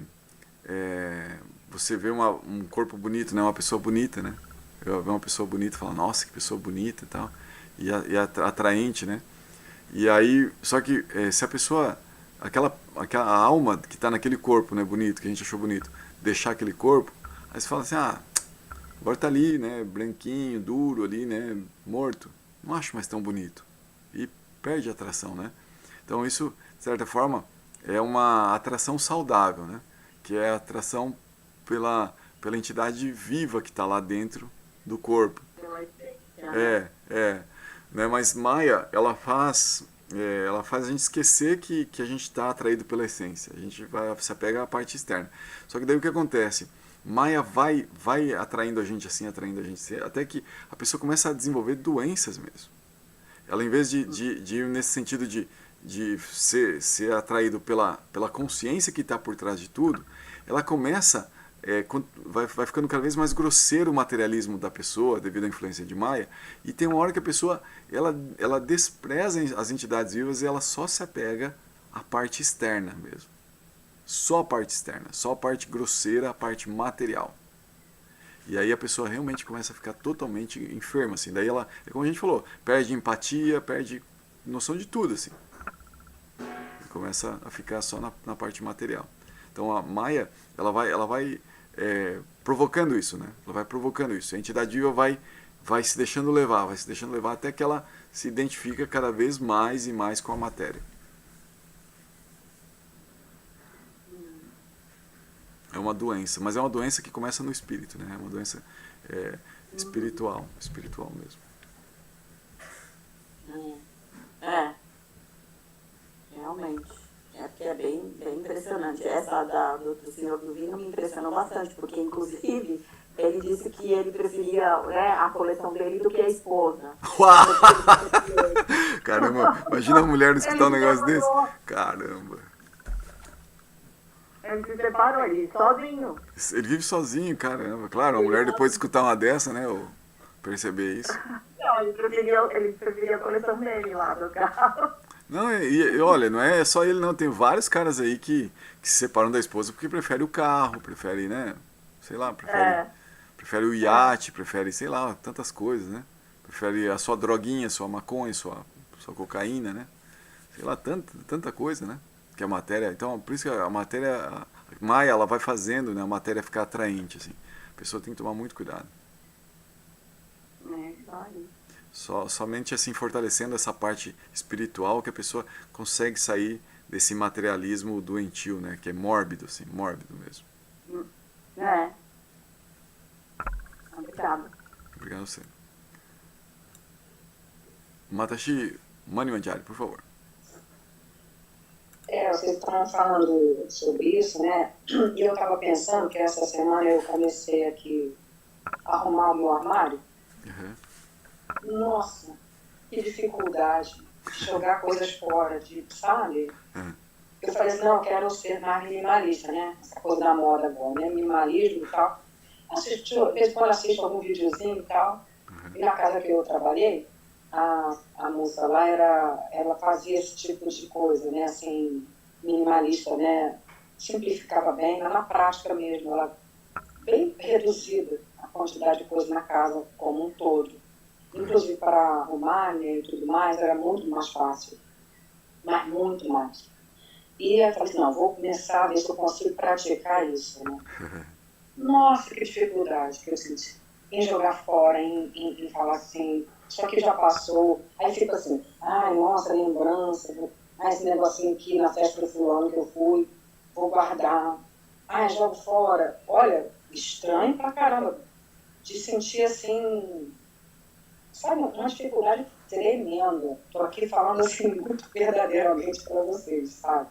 você vê um corpo bonito, né? Uma pessoa bonita, né? Eu ver uma pessoa bonita e falar, nossa, que pessoa bonita e tal. E atraente, né? E aí, só que se a pessoa, aquela alma que está naquele corpo, né, bonito, que a gente achou bonito, deixar aquele corpo, aí você fala assim, agora tá ali, né, branquinho, duro ali, né, morto, não acho mais tão bonito. E perde a atração, né? Então isso, de certa forma, é uma atração saudável, né? Que é a atração pela entidade viva que está lá dentro do corpo. Pela essência. Né? Mas Maia, ela faz a gente esquecer que a gente está atraído pela essência. A gente se apega à parte externa. Só que daí o que acontece? Maia vai atraindo a gente assim, até que a pessoa começa a desenvolver doenças mesmo. Ela, em vez de ir nesse sentido de ser atraído pela consciência que está por trás de tudo, ela começa, vai ficando cada vez mais grosseiro o materialismo da pessoa devido à influência de Maia, e tem uma hora que a pessoa ela despreza as entidades vivas e ela só se apega à parte externa mesmo. Só a parte externa, só a parte grosseira, a parte material. E aí a pessoa realmente começa a ficar totalmente enferma, assim. Daí ela, é como a gente falou, perde empatia, perde noção de tudo, assim. E começa a ficar só na parte material. Então a Maia, ela vai provocando isso, né? Ela vai provocando isso. A entidade viva vai se deixando levar até que ela se identifica cada vez mais e mais com a matéria. É uma doença, mas é uma doença que começa no espírito, né? É uma doença espiritual mesmo. Realmente. É porque é bem impressionante. Essa do Senhor do Vinho me impressionou bastante, porque inclusive ele disse que ele preferia, né, a coleção dele do que a esposa. Uau! Caramba, imagina a mulher escutar um negócio desse. Caramba. Ele se separou, ele sozinho. Ele vive sozinho, caramba. Claro, a mulher depois de escutar uma dessa, né? Ou perceber isso. Não, ele preferia a coleção dele lá do carro. Não, e olha, não é só ele não. Tem vários caras aí que se separam da esposa porque prefere o carro, prefere, né? Sei lá, prefere o iate, prefere, sei lá, tantas coisas, né? Prefere a sua droguinha, sua maconha, sua cocaína, né? Sei lá, tanta coisa, né? Que a matéria, então por isso que a matéria, a Maia, ela vai fazendo, né, a matéria ficar atraente, assim. A pessoa tem que tomar muito cuidado. Somente assim fortalecendo essa parte espiritual que a pessoa consegue sair desse materialismo doentio, né, que é mórbido, assim, mórbido mesmo. Obrigada. Obrigado a você. Matashi Maniwanjari, por favor. Vocês estavam falando sobre isso, né? E eu estava pensando que essa semana eu comecei aqui a arrumar o meu armário. Uhum. Nossa, que dificuldade de jogar coisas fora, sabe? Uhum. Eu falei assim, não, eu quero ser mais minimalista, né? Essa coisa da moda agora, né? Minimalismo e tal. De vez em quando assisto algum videozinho e tal. Uhum. E na casa que eu trabalhei, a moça lá ela fazia esse tipo de coisa, né, assim, minimalista, né, simplificava bem, mas na prática mesmo, ela bem reduzida a quantidade de coisa na casa como um todo. Inclusive para arrumar, né, e tudo mais, era muito mais fácil, mas muito mais. E eu falei assim, não, vou começar a ver se eu consigo praticar isso, né. Nossa, que dificuldade que eu senti em jogar fora, em falar assim, isso aqui já passou. Aí fica assim, ai, nossa, lembrança, esse negocinho aqui na festa do fulano que eu fui, vou guardar. Ai, jogo fora. Olha, estranho pra caramba. De sentir assim, sabe, uma dificuldade tremenda. Estou aqui falando assim muito verdadeiramente para vocês, sabe?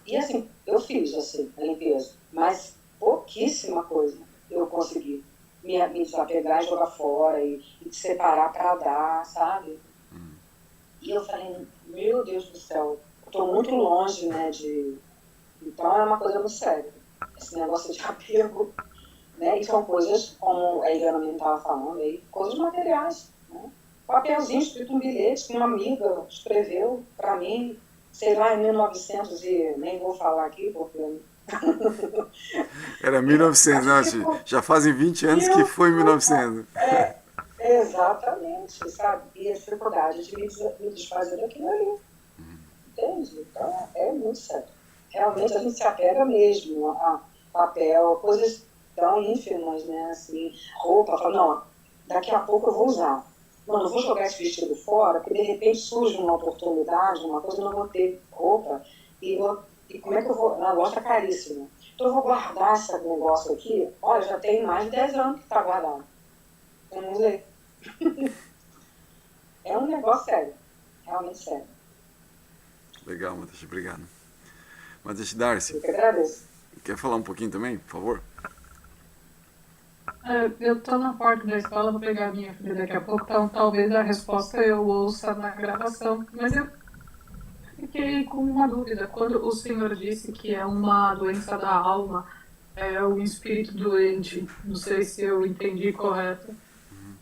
E assim, eu fiz assim, a limpeza, mas pouquíssima coisa eu consegui me desapegar e jogar fora e separar para dar, sabe? E eu falei, meu Deus do céu, estou muito longe, né, de... Então é uma coisa muito séria, esse negócio de apego, né? E são coisas, como a Eliana mesmo estava falando aí, coisas materiais, né? Papelzinho escrito um bilhete que uma amiga escreveu para mim, sei lá, em 1900 e nem vou falar aqui porque... Era A 1900, não, gente ficou, já fazem 20 anos que meu foi Deus, 1900. exatamente, sabe? E a dificuldade de me desfazer daquilo ali, entende? Então, é muito sério. Realmente a gente se apega mesmo a papel, coisas tão ínfimas, né? Assim, roupa, fala, não, daqui a pouco eu vou usar. Não, não vou jogar esse vestido fora, porque de repente surge uma oportunidade, uma coisa, eu não vou ter roupa, e como é que eu vou? Na loja caríssima. Então eu vou guardar esse negócio aqui, olha, já tem mais de 10 anos que está guardado. Eu não usei. É um negócio sério, realmente sério. Legal, Matheus, obrigado. Matheus Darcy, Eu que agradeço. quer falar um pouquinho também, por favor? Eu tô na porta da escola, vou pegar a minha filha daqui a pouco, então talvez a resposta eu ouça na gravação. Mas eu fiquei com uma dúvida. Quando o senhor disse que é uma doença da alma, é um espírito doente, não sei se eu entendi correto.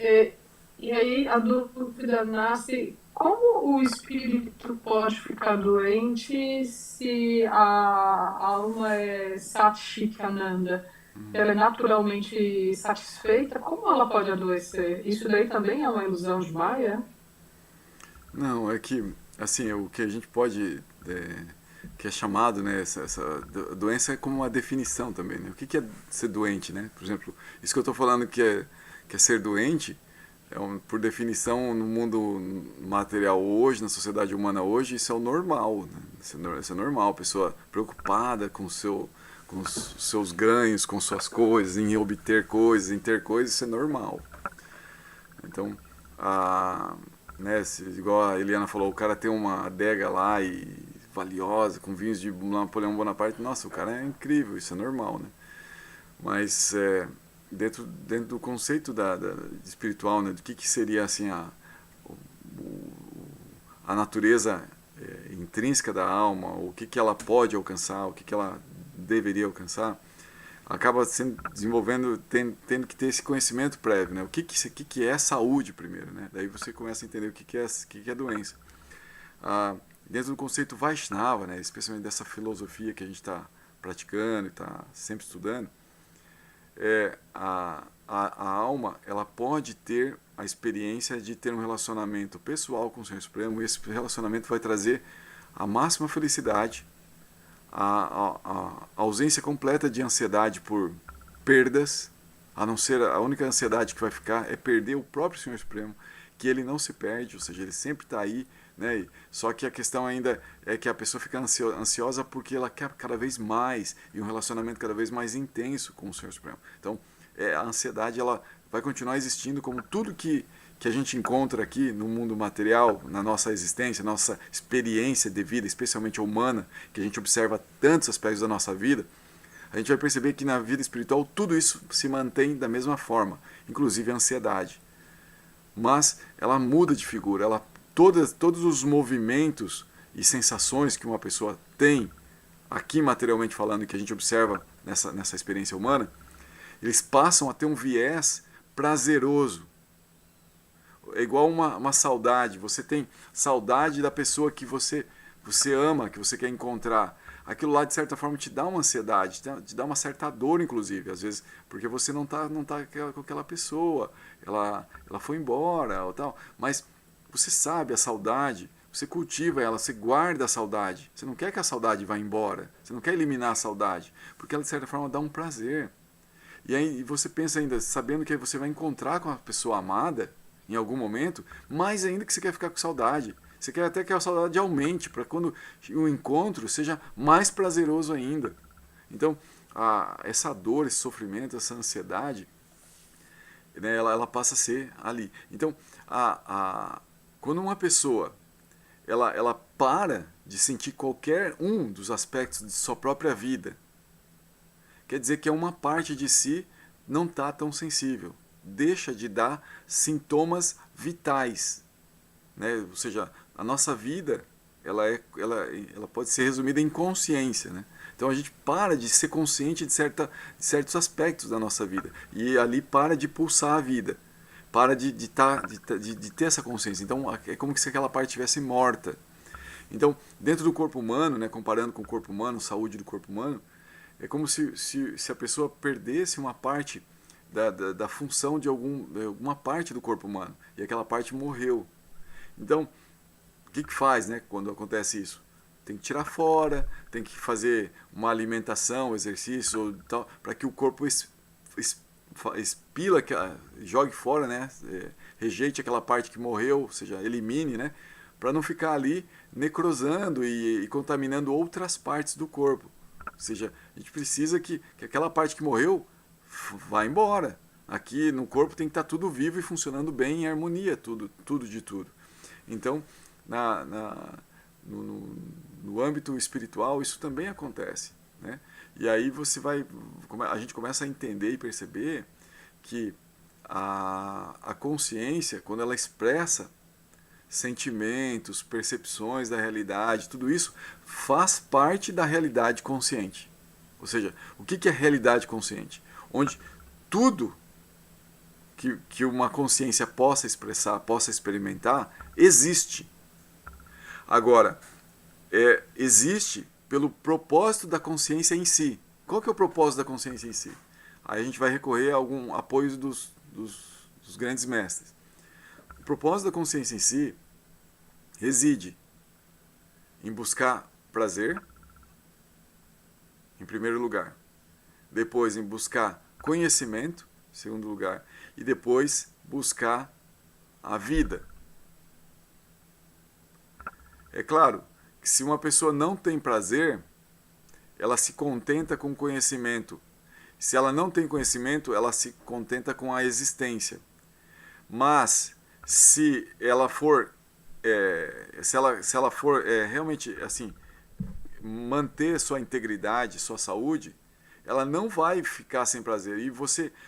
E, e aí a dúvida nasce, como o espírito pode ficar doente se a alma é Satchitananda? Ela é naturalmente satisfeita? Como ela pode adoecer? Isso daí também é uma ilusão de Maia? Não, é que, assim, o que a gente pode, que é chamado, né, essa doença é como uma definição também, né? O que é ser doente, né? Por exemplo, isso que eu estou falando que é ser doente, por definição, no mundo material hoje, na sociedade humana hoje, isso é o normal, né? Isso é normal, a pessoa preocupada com os seus ganhos, com suas coisas, em obter coisas, em ter coisas, isso é normal. Então, né, igual a Eliana falou, o cara tem uma adega lá e valiosa, com vinhos de Napoleão Bonaparte, nossa, o cara é incrível, isso é normal, né? Mas dentro do conceito espiritual, né, do que seria assim a natureza intrínseca da alma, o que ela pode alcançar, o que ela deveria alcançar, acaba sendo desenvolvendo, tendo que ter esse conhecimento prévio, né? O que é saúde primeiro, né? Daí você começa a entender o que é doença. Dentro do conceito Vaishnava, né? Especialmente dessa filosofia que a gente está praticando e está sempre estudando, a alma ela pode ter a experiência de ter um relacionamento pessoal com o Senhor Supremo, e esse relacionamento vai trazer a máxima felicidade, a ausência completa de ansiedade por perdas, a não ser a única ansiedade que vai ficar é perder o próprio Senhor Supremo, que ele não se perde, ou seja, ele sempre está aí, né? Só que a questão ainda é que a pessoa fica ansiosa porque ela quer cada vez mais e um relacionamento cada vez mais intenso com o Senhor Supremo. Então, a ansiedade ela vai continuar existindo como tudo que a gente encontra aqui no mundo material, na nossa existência, nossa experiência de vida, especialmente humana, que a gente observa tantos aspectos da nossa vida, a gente vai perceber que na vida espiritual tudo isso se mantém da mesma forma, inclusive a ansiedade. Mas ela muda de figura, todos os movimentos e sensações que uma pessoa tem, aqui materialmente falando, que a gente observa nessa experiência humana, eles passam a ter um viés prazeroso. É igual uma saudade. Você tem saudade da pessoa que você ama, que você quer encontrar. Aquilo lá, de certa forma, te dá uma ansiedade, te dá uma certa dor, inclusive, às vezes, porque você não tá com aquela pessoa, ela foi embora, ou tal. Mas você sabe a saudade, você cultiva ela, você guarda a saudade. Você não quer que a saudade vá embora. Você não quer eliminar a saudade. Porque ela, de certa forma, dá um prazer. E aí você pensa ainda, sabendo que você vai encontrar com a pessoa amada em algum momento, mais ainda que você quer ficar com saudade. Você quer até que a saudade aumente, para quando o encontro seja mais prazeroso ainda. Então, essa dor, esse sofrimento, essa ansiedade, né, ela passa a ser ali. Então, quando uma pessoa ela para de sentir qualquer um dos aspectos de sua própria vida, quer dizer que uma parte de si não está tão sensível, deixa de dar sintomas vitais, né? Ou seja, a nossa vida ela pode ser resumida em consciência, né? Então a gente para de ser consciente de certos aspectos da nossa vida e ali para de pulsar a vida, para de ter essa consciência. Então é como se aquela parte estivesse morta. Então, dentro do corpo humano, né, comparando com o corpo humano, saúde do corpo humano, é como se a pessoa perdesse uma parte da função de alguma parte do corpo humano, e aquela parte morreu. Então, o que faz, né, quando acontece isso? Tem que tirar fora, tem que fazer uma alimentação, exercício ou tal, para que o corpo expila, jogue fora, né, rejeite aquela parte que morreu, ou seja, elimine, né, para não ficar ali necrosando e contaminando outras partes do corpo. Ou seja, a gente precisa que aquela parte que morreu vá embora. Aqui no corpo tem que estar tudo vivo e funcionando bem em harmonia, tudo de tudo. Então, no âmbito espiritual, isso também acontece, né? E aí a gente começa a entender e perceber que a consciência, quando ela expressa sentimentos, percepções da realidade, tudo isso faz parte da realidade consciente. Ou seja, o que é realidade consciente? Onde tudo que uma consciência possa expressar, possa experimentar, existe. Agora, existe pelo propósito da consciência em si. Qual que é o propósito da consciência em si? Aí a gente vai recorrer a algum apoio dos grandes mestres. O propósito da consciência em si reside em buscar prazer, em primeiro lugar. Depois em buscar conhecimento, em segundo lugar. E depois buscar a vida. É claro que se uma pessoa não tem prazer, ela se contenta com conhecimento. Se ela não tem conhecimento, ela se contenta com a existência. Mas se ela for realmente assim manter sua integridade, sua saúde, ela não vai ficar sem prazer. E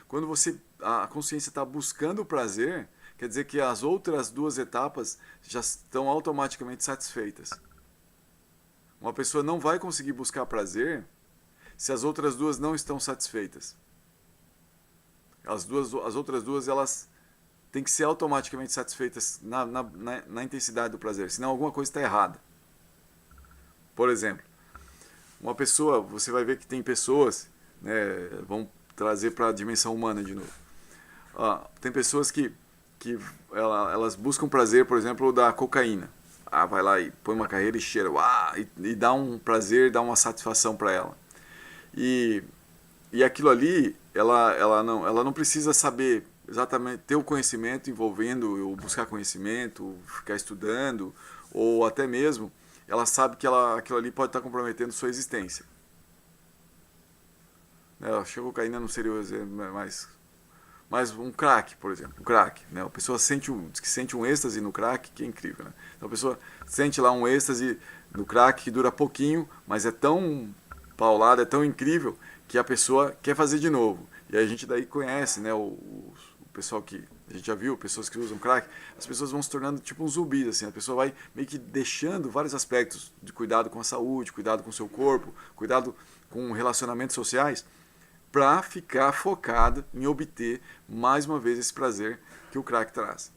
quando a consciência está buscando o prazer, quer dizer que as outras duas etapas já estão automaticamente satisfeitas. Uma pessoa não vai conseguir buscar prazer se as outras duas não estão satisfeitas. As outras duas, elas têm que ser automaticamente satisfeitas na intensidade do prazer, senão alguma coisa está errada. Por exemplo, uma pessoa, você vai ver que tem pessoas, né, vamos trazer para a dimensão humana de novo. Tem pessoas que elas buscam prazer, por exemplo, da cocaína. Vai lá e põe uma carreira e cheira, e dá um prazer, dá uma satisfação para ela. E aquilo ali, ela não precisa saber exatamente, ter o conhecimento envolvendo, ou buscar conhecimento, ficar estudando, ou até mesmo, ela sabe que aquilo ali pode estar comprometendo sua existência. Acho que a cocaína não seria o exemplo, mas um crack, por exemplo, né? A pessoa diz que sente um êxtase no crack, que é incrível, né? Então a pessoa sente lá um êxtase no crack que dura pouquinho, mas é tão paulado, é tão incrível, que a pessoa quer fazer de novo. E aí a gente daí conhece, né, o pessoal que a gente já viu, pessoas que usam crack, as pessoas vão se tornando tipo um zumbis, assim, a pessoa vai meio que deixando vários aspectos de cuidado com a saúde, cuidado com o seu corpo, cuidado com relacionamentos sociais, para ficar focada em obter mais uma vez esse prazer que o crack traz.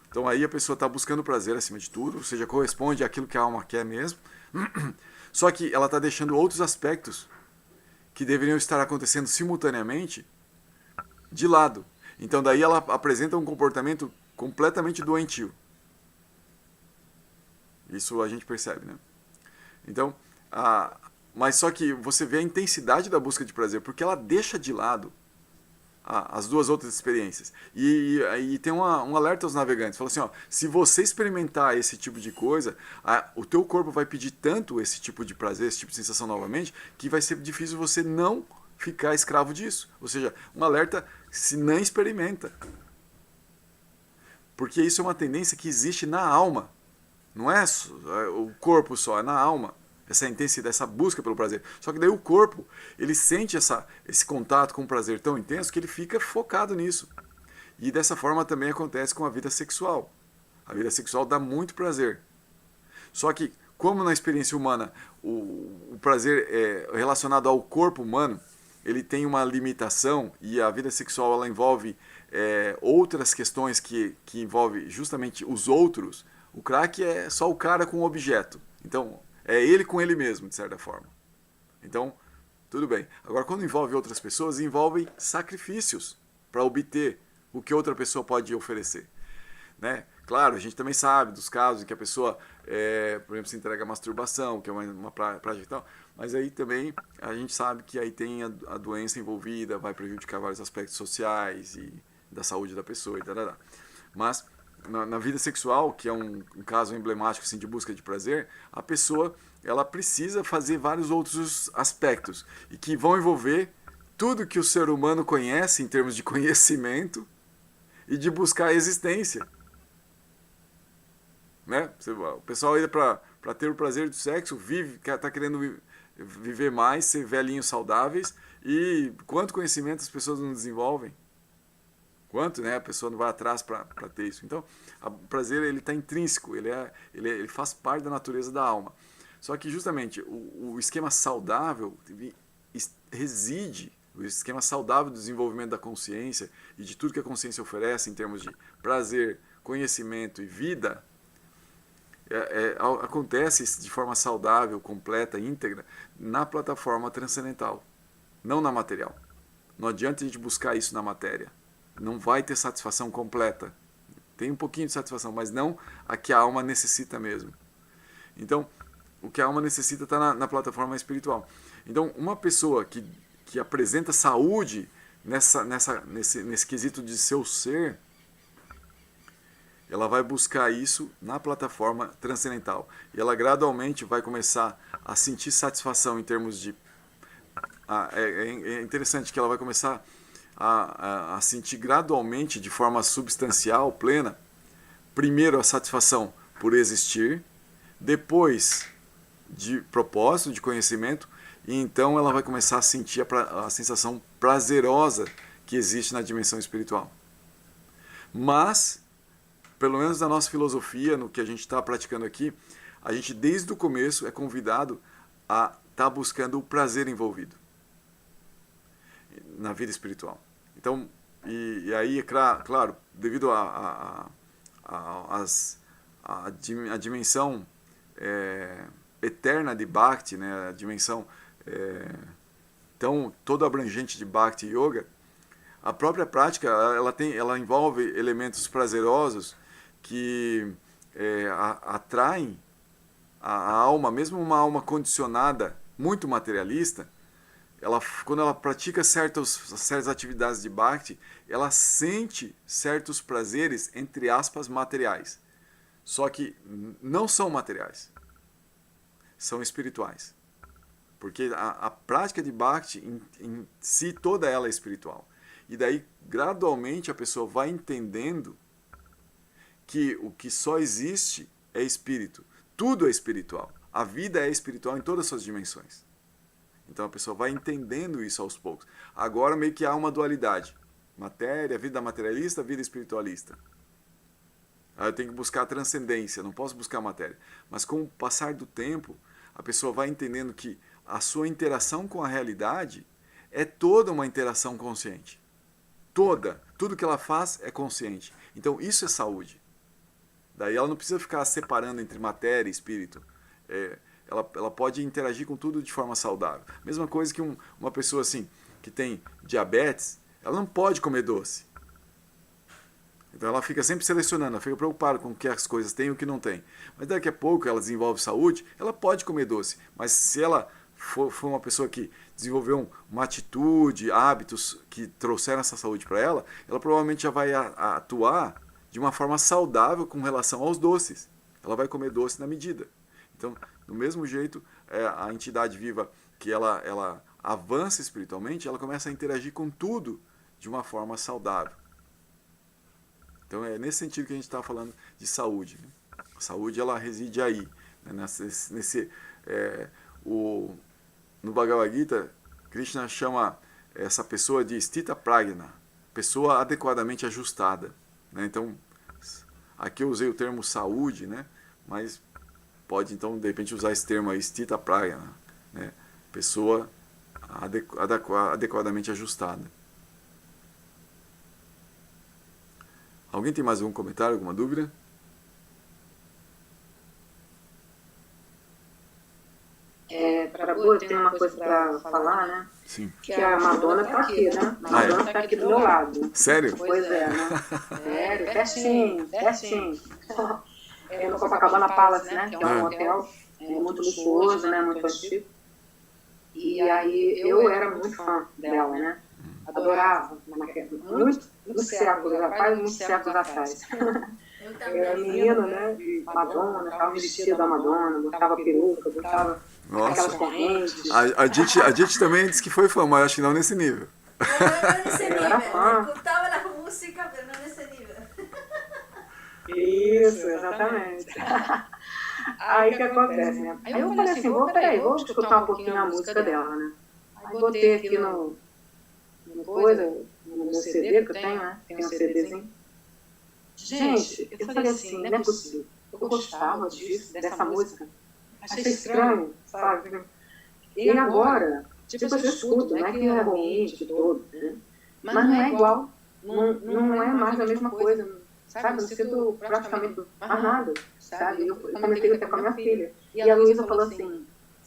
Então aí a pessoa está buscando prazer acima de tudo, ou seja, corresponde àquilo que a alma quer mesmo, só que ela está deixando outros aspectos que deveriam estar acontecendo simultaneamente de lado. Então daí ela apresenta um comportamento completamente doentio. Isso a gente percebe, né? Então, mas só que você vê a intensidade da busca de prazer, porque ela deixa de lado as duas outras experiências. E tem um alerta aos navegantes. Fala assim, ó, se você experimentar esse tipo de coisa, o teu corpo vai pedir tanto esse tipo de prazer, esse tipo de sensação novamente, que vai ser difícil você não ficar escravo disso. Ou seja, um alerta se não experimenta. Porque isso é uma tendência que existe na alma. Não é o corpo só, é na alma. Essa intensidade, essa busca pelo prazer. Só que daí o corpo, ele sente esse contato com o prazer tão intenso que ele fica focado nisso. E dessa forma também acontece com a vida sexual. A vida sexual dá muito prazer. Só que, como na experiência humana, o prazer relacionado ao corpo humano, ele tem uma limitação, e a vida sexual ela envolve outras questões que envolvem justamente os outros. O crack é só o cara com o objeto. Então, é ele com ele mesmo, de certa forma. Então, tudo bem. Agora, quando envolve outras pessoas, envolve sacrifícios para obter o que outra pessoa pode oferecer. Né? Claro, a gente também sabe dos casos em que a pessoa, por exemplo, se entrega à masturbação, que é uma prática e tal, mas aí também a gente sabe que aí tem a doença envolvida, vai prejudicar vários aspectos sociais e da saúde da pessoa e tal. Mas na vida sexual, que é um caso emblemático assim, de busca de prazer, a pessoa ela precisa fazer vários outros aspectos e que vão envolver tudo que o ser humano conhece em termos de conhecimento e de buscar a existência. Né? O pessoal ainda para ter o prazer do sexo está querendo viver mais, ser velhinhos saudáveis, e quanto conhecimento as pessoas não desenvolvem. Quanto, né? A pessoa não vai atrás para ter isso. Então, o prazer ele está intrínseco, ele faz parte da natureza da alma. Só que justamente o esquema saudável reside, o esquema saudável do desenvolvimento da consciência e de tudo que a consciência oferece em termos de prazer, conhecimento e vida, acontece de forma saudável, completa, íntegra, na plataforma transcendental, não na material. Não adianta a gente buscar isso na matéria. Não vai ter satisfação completa. Tem um pouquinho de satisfação, mas não a que a alma necessita mesmo. Então, o que a alma necessita está na espiritual. Então, uma pessoa que apresenta saúde nesse quesito de seu ser, ela vai buscar isso na plataforma transcendental. E ela gradualmente vai começar a sentir satisfação em termos de... É interessante que ela vai começar a sentir gradualmente, de forma substancial, plena, primeiro a satisfação por existir, depois de propósito, de conhecimento, e então ela vai começar a sentir a sensação prazerosa que existe na dimensão espiritual. Mas, pelo menos na nossa filosofia, no que a gente está praticando aqui, a gente desde o começo é convidado a estar buscando o prazer envolvido na vida espiritual. Então, e aí, claro, devido à dimensão eterna de Bhakti, né, a dimensão tão todo abrangente de Bhakti Yoga, a própria prática ela envolve elementos prazerosos que atraem a alma, mesmo uma alma condicionada, muito materialista. Quando ela pratica certas atividades de Bhakti, ela sente certos prazeres, entre aspas, materiais. Só que não são materiais, são espirituais. Porque a prática de Bhakti, em si, toda ela é espiritual. E daí, gradualmente, a pessoa vai entendendo que o que só existe é espírito. Tudo é espiritual. A vida é espiritual em todas as suas dimensões. Então a pessoa vai entendendo isso aos poucos. Agora meio que há uma dualidade. Matéria, vida materialista, vida espiritualista. Eu tenho que buscar a transcendência, não posso buscar a matéria. Mas com o passar do tempo, a pessoa vai entendendo que a sua interação com a realidade é toda uma interação consciente. Tudo que ela faz é consciente. Então isso é saúde. Daí ela não precisa ficar separando entre matéria e espírito. Ela pode interagir com tudo de forma saudável. Mesma coisa que uma pessoa assim, que tem diabetes, ela não pode comer doce. Então ela fica sempre selecionando, ela fica preocupada com o que as coisas têm e o que não tem. Mas daqui a pouco ela desenvolve saúde, ela pode comer doce. Mas se ela for uma pessoa que desenvolveu uma atitude, hábitos que trouxeram essa saúde para ela, ela provavelmente já vai atuar de uma forma saudável com relação aos doces. Ela vai comer doce na medida. Então, do mesmo jeito, a entidade viva que ela avança espiritualmente, ela começa a interagir com tudo de uma forma saudável. Então é nesse sentido que a gente está falando de saúde. Né? A saúde ela reside aí. Né? No Bhagavad Gita, Krishna chama essa pessoa de Sthita Prajna, pessoa adequadamente ajustada. Né? Então, aqui eu usei o termo saúde, né? Mas pode então de repente usar esse termo aí, Sthita Prajna, né? Pessoa adequadamente ajustada. Alguém tem mais algum comentário, alguma dúvida? Para boa, tem uma coisa para falar, né? Sim. Que a Madonna está aqui, né? A Madonna está aqui do meu lado. Sério? Pois é, né? Sério, pertinho, pertinho. No Copacabana Palace, né? Que é um hotel muito luxuoso, né? Muito antigo. E aí eu era muito fã dela, né? Adorava, muitos séculos atrás, muitos séculos atrás. Eu era menina, né? De Madonna, estava vestida da Madonna, botava peruca, botava aquelas correntes. A gente também disse que foi fã, mas acho que não nesse nível. Não nesse nível, era fã. escutava a música, mas não nesse nível. Isso, exatamente. Aí o que acontece, né? Aí eu falei assim, vou escutar um pouquinho a música dela, né? Aí botei aqui no meu CD que eu tenho, né? Tem um CDzinho. Gente, eu falei assim, não é possível. Eu gostava disso, dessa música. Achei estranho, sabe? E agora, tipo, eu escuto, não é que é ruim de todo, né? Mas não é igual. Não é mais a mesma coisa, sabe? Não sinto praticamente mais nada, sabe? Eu comentei até com a minha filha. E a Luísa falou assim,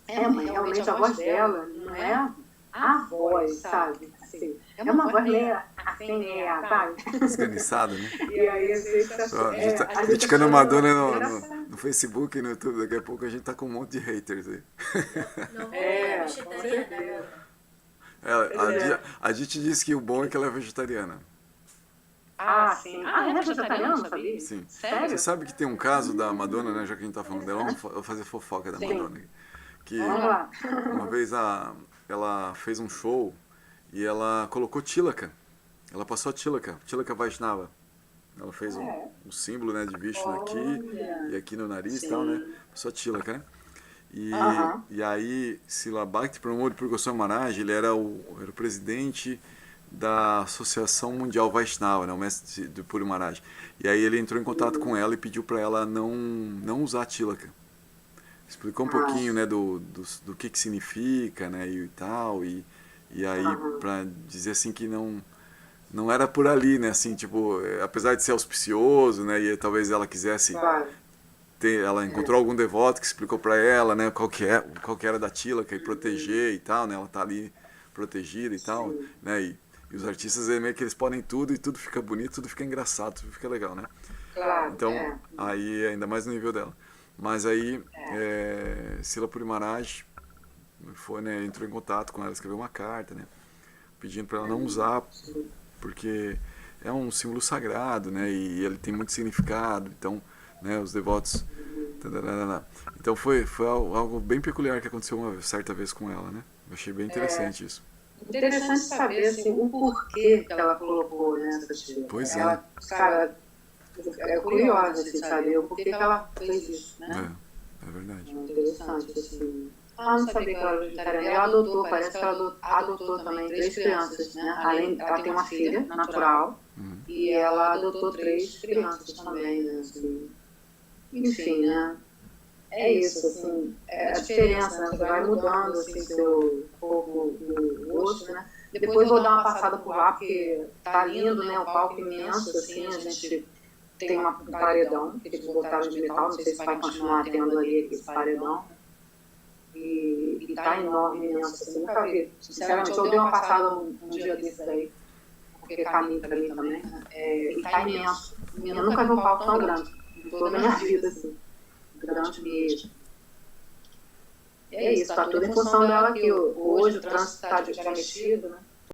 mãe, realmente a voz dela não é a voz, sabe? Assim, é uma voz meio assim, sabe? Esganiçada, né? E aí a gente tá criticando a Madonna no Facebook e no YouTube, daqui a pouco a gente tá com um monte de haters aí. Não é vegetariana. A gente disse que o bom é que ela é vegetariana. Ah, sim. Ah, é vegetariana, não sabia? Sim. Sério? Você sabe que tem um caso da Madonna, né? Já que a gente tá falando dela, vamos fazer fofoca da Madonna. Que Vamos lá. uma vez ela fez um show e ela colocou Tilaka. Ela passou a Tilaka Vaishnava. Ela fez um símbolo, né, de Vishnu aqui e aqui no nariz e tal, né? Passou a Tilaka, né? E aí, Srila Bhakti Pramod Puri Goswami Maharaj, ele era o presidente da Associação Mundial Vaishnava, né, o mestre do Puri Maharaj. E aí ele entrou em contato com ela e pediu para ela não usar Tilaka. Explicou um pouquinho, né, do que significa, né, e tal, e aí para dizer assim que não era por ali, né, assim, tipo, apesar de ser auspicioso, né, e talvez ela quisesse ela encontrou algum devoto que explicou para ela, né, qual que era da Tilaka e proteger e tal, né, ela tá ali protegida e tal, né, e os artistas meio que eles podem tudo e tudo fica bonito, tudo fica engraçado, tudo fica legal, né? Claro, então, aí ainda mais no nível dela. Mas aí, Srila Puri Maharaj foi, né, entrou em contato com ela, escreveu uma carta, né, pedindo para ela não usar, porque é um símbolo sagrado, né, e ele tem muito significado, então, né, os devotos... Então foi algo bem peculiar que aconteceu uma certa vez com ela, né? Eu achei bem interessante isso. Interessante saber assim, o porquê que ela colocou nessa tira. Pois ela, cara, é curiosa, assim, saber o porquê que ela fez isso, né? É verdade. É interessante, assim. Ela não sabia que ela era vegetariana. Ela adotou, parece que ela adotou também 3 crianças, né? Além, ela tem uma filha natural e ela adotou 3 crianças também, né? Assim. Enfim, né? É isso, assim, a diferença, né? Você vai mudando, assim, seu corpo no rosto, né? Depois vou dar uma passada por lá, porque tá lindo, né? O palco imenso, assim, a gente tem um paredão que eles botaram de metal, não sei se vai continuar tendo ali esse paredão. E tá enorme, imenso, assim, nunca vi. Sinceramente, eu dei uma passada um dia desses aí, porque caminho para mim também, né? E está imenso. Eu nunca vi um palco tão grande em toda a minha vida, assim, grande mesmo. É isso, está tudo em função dela que hoje o trânsito está mexido, né?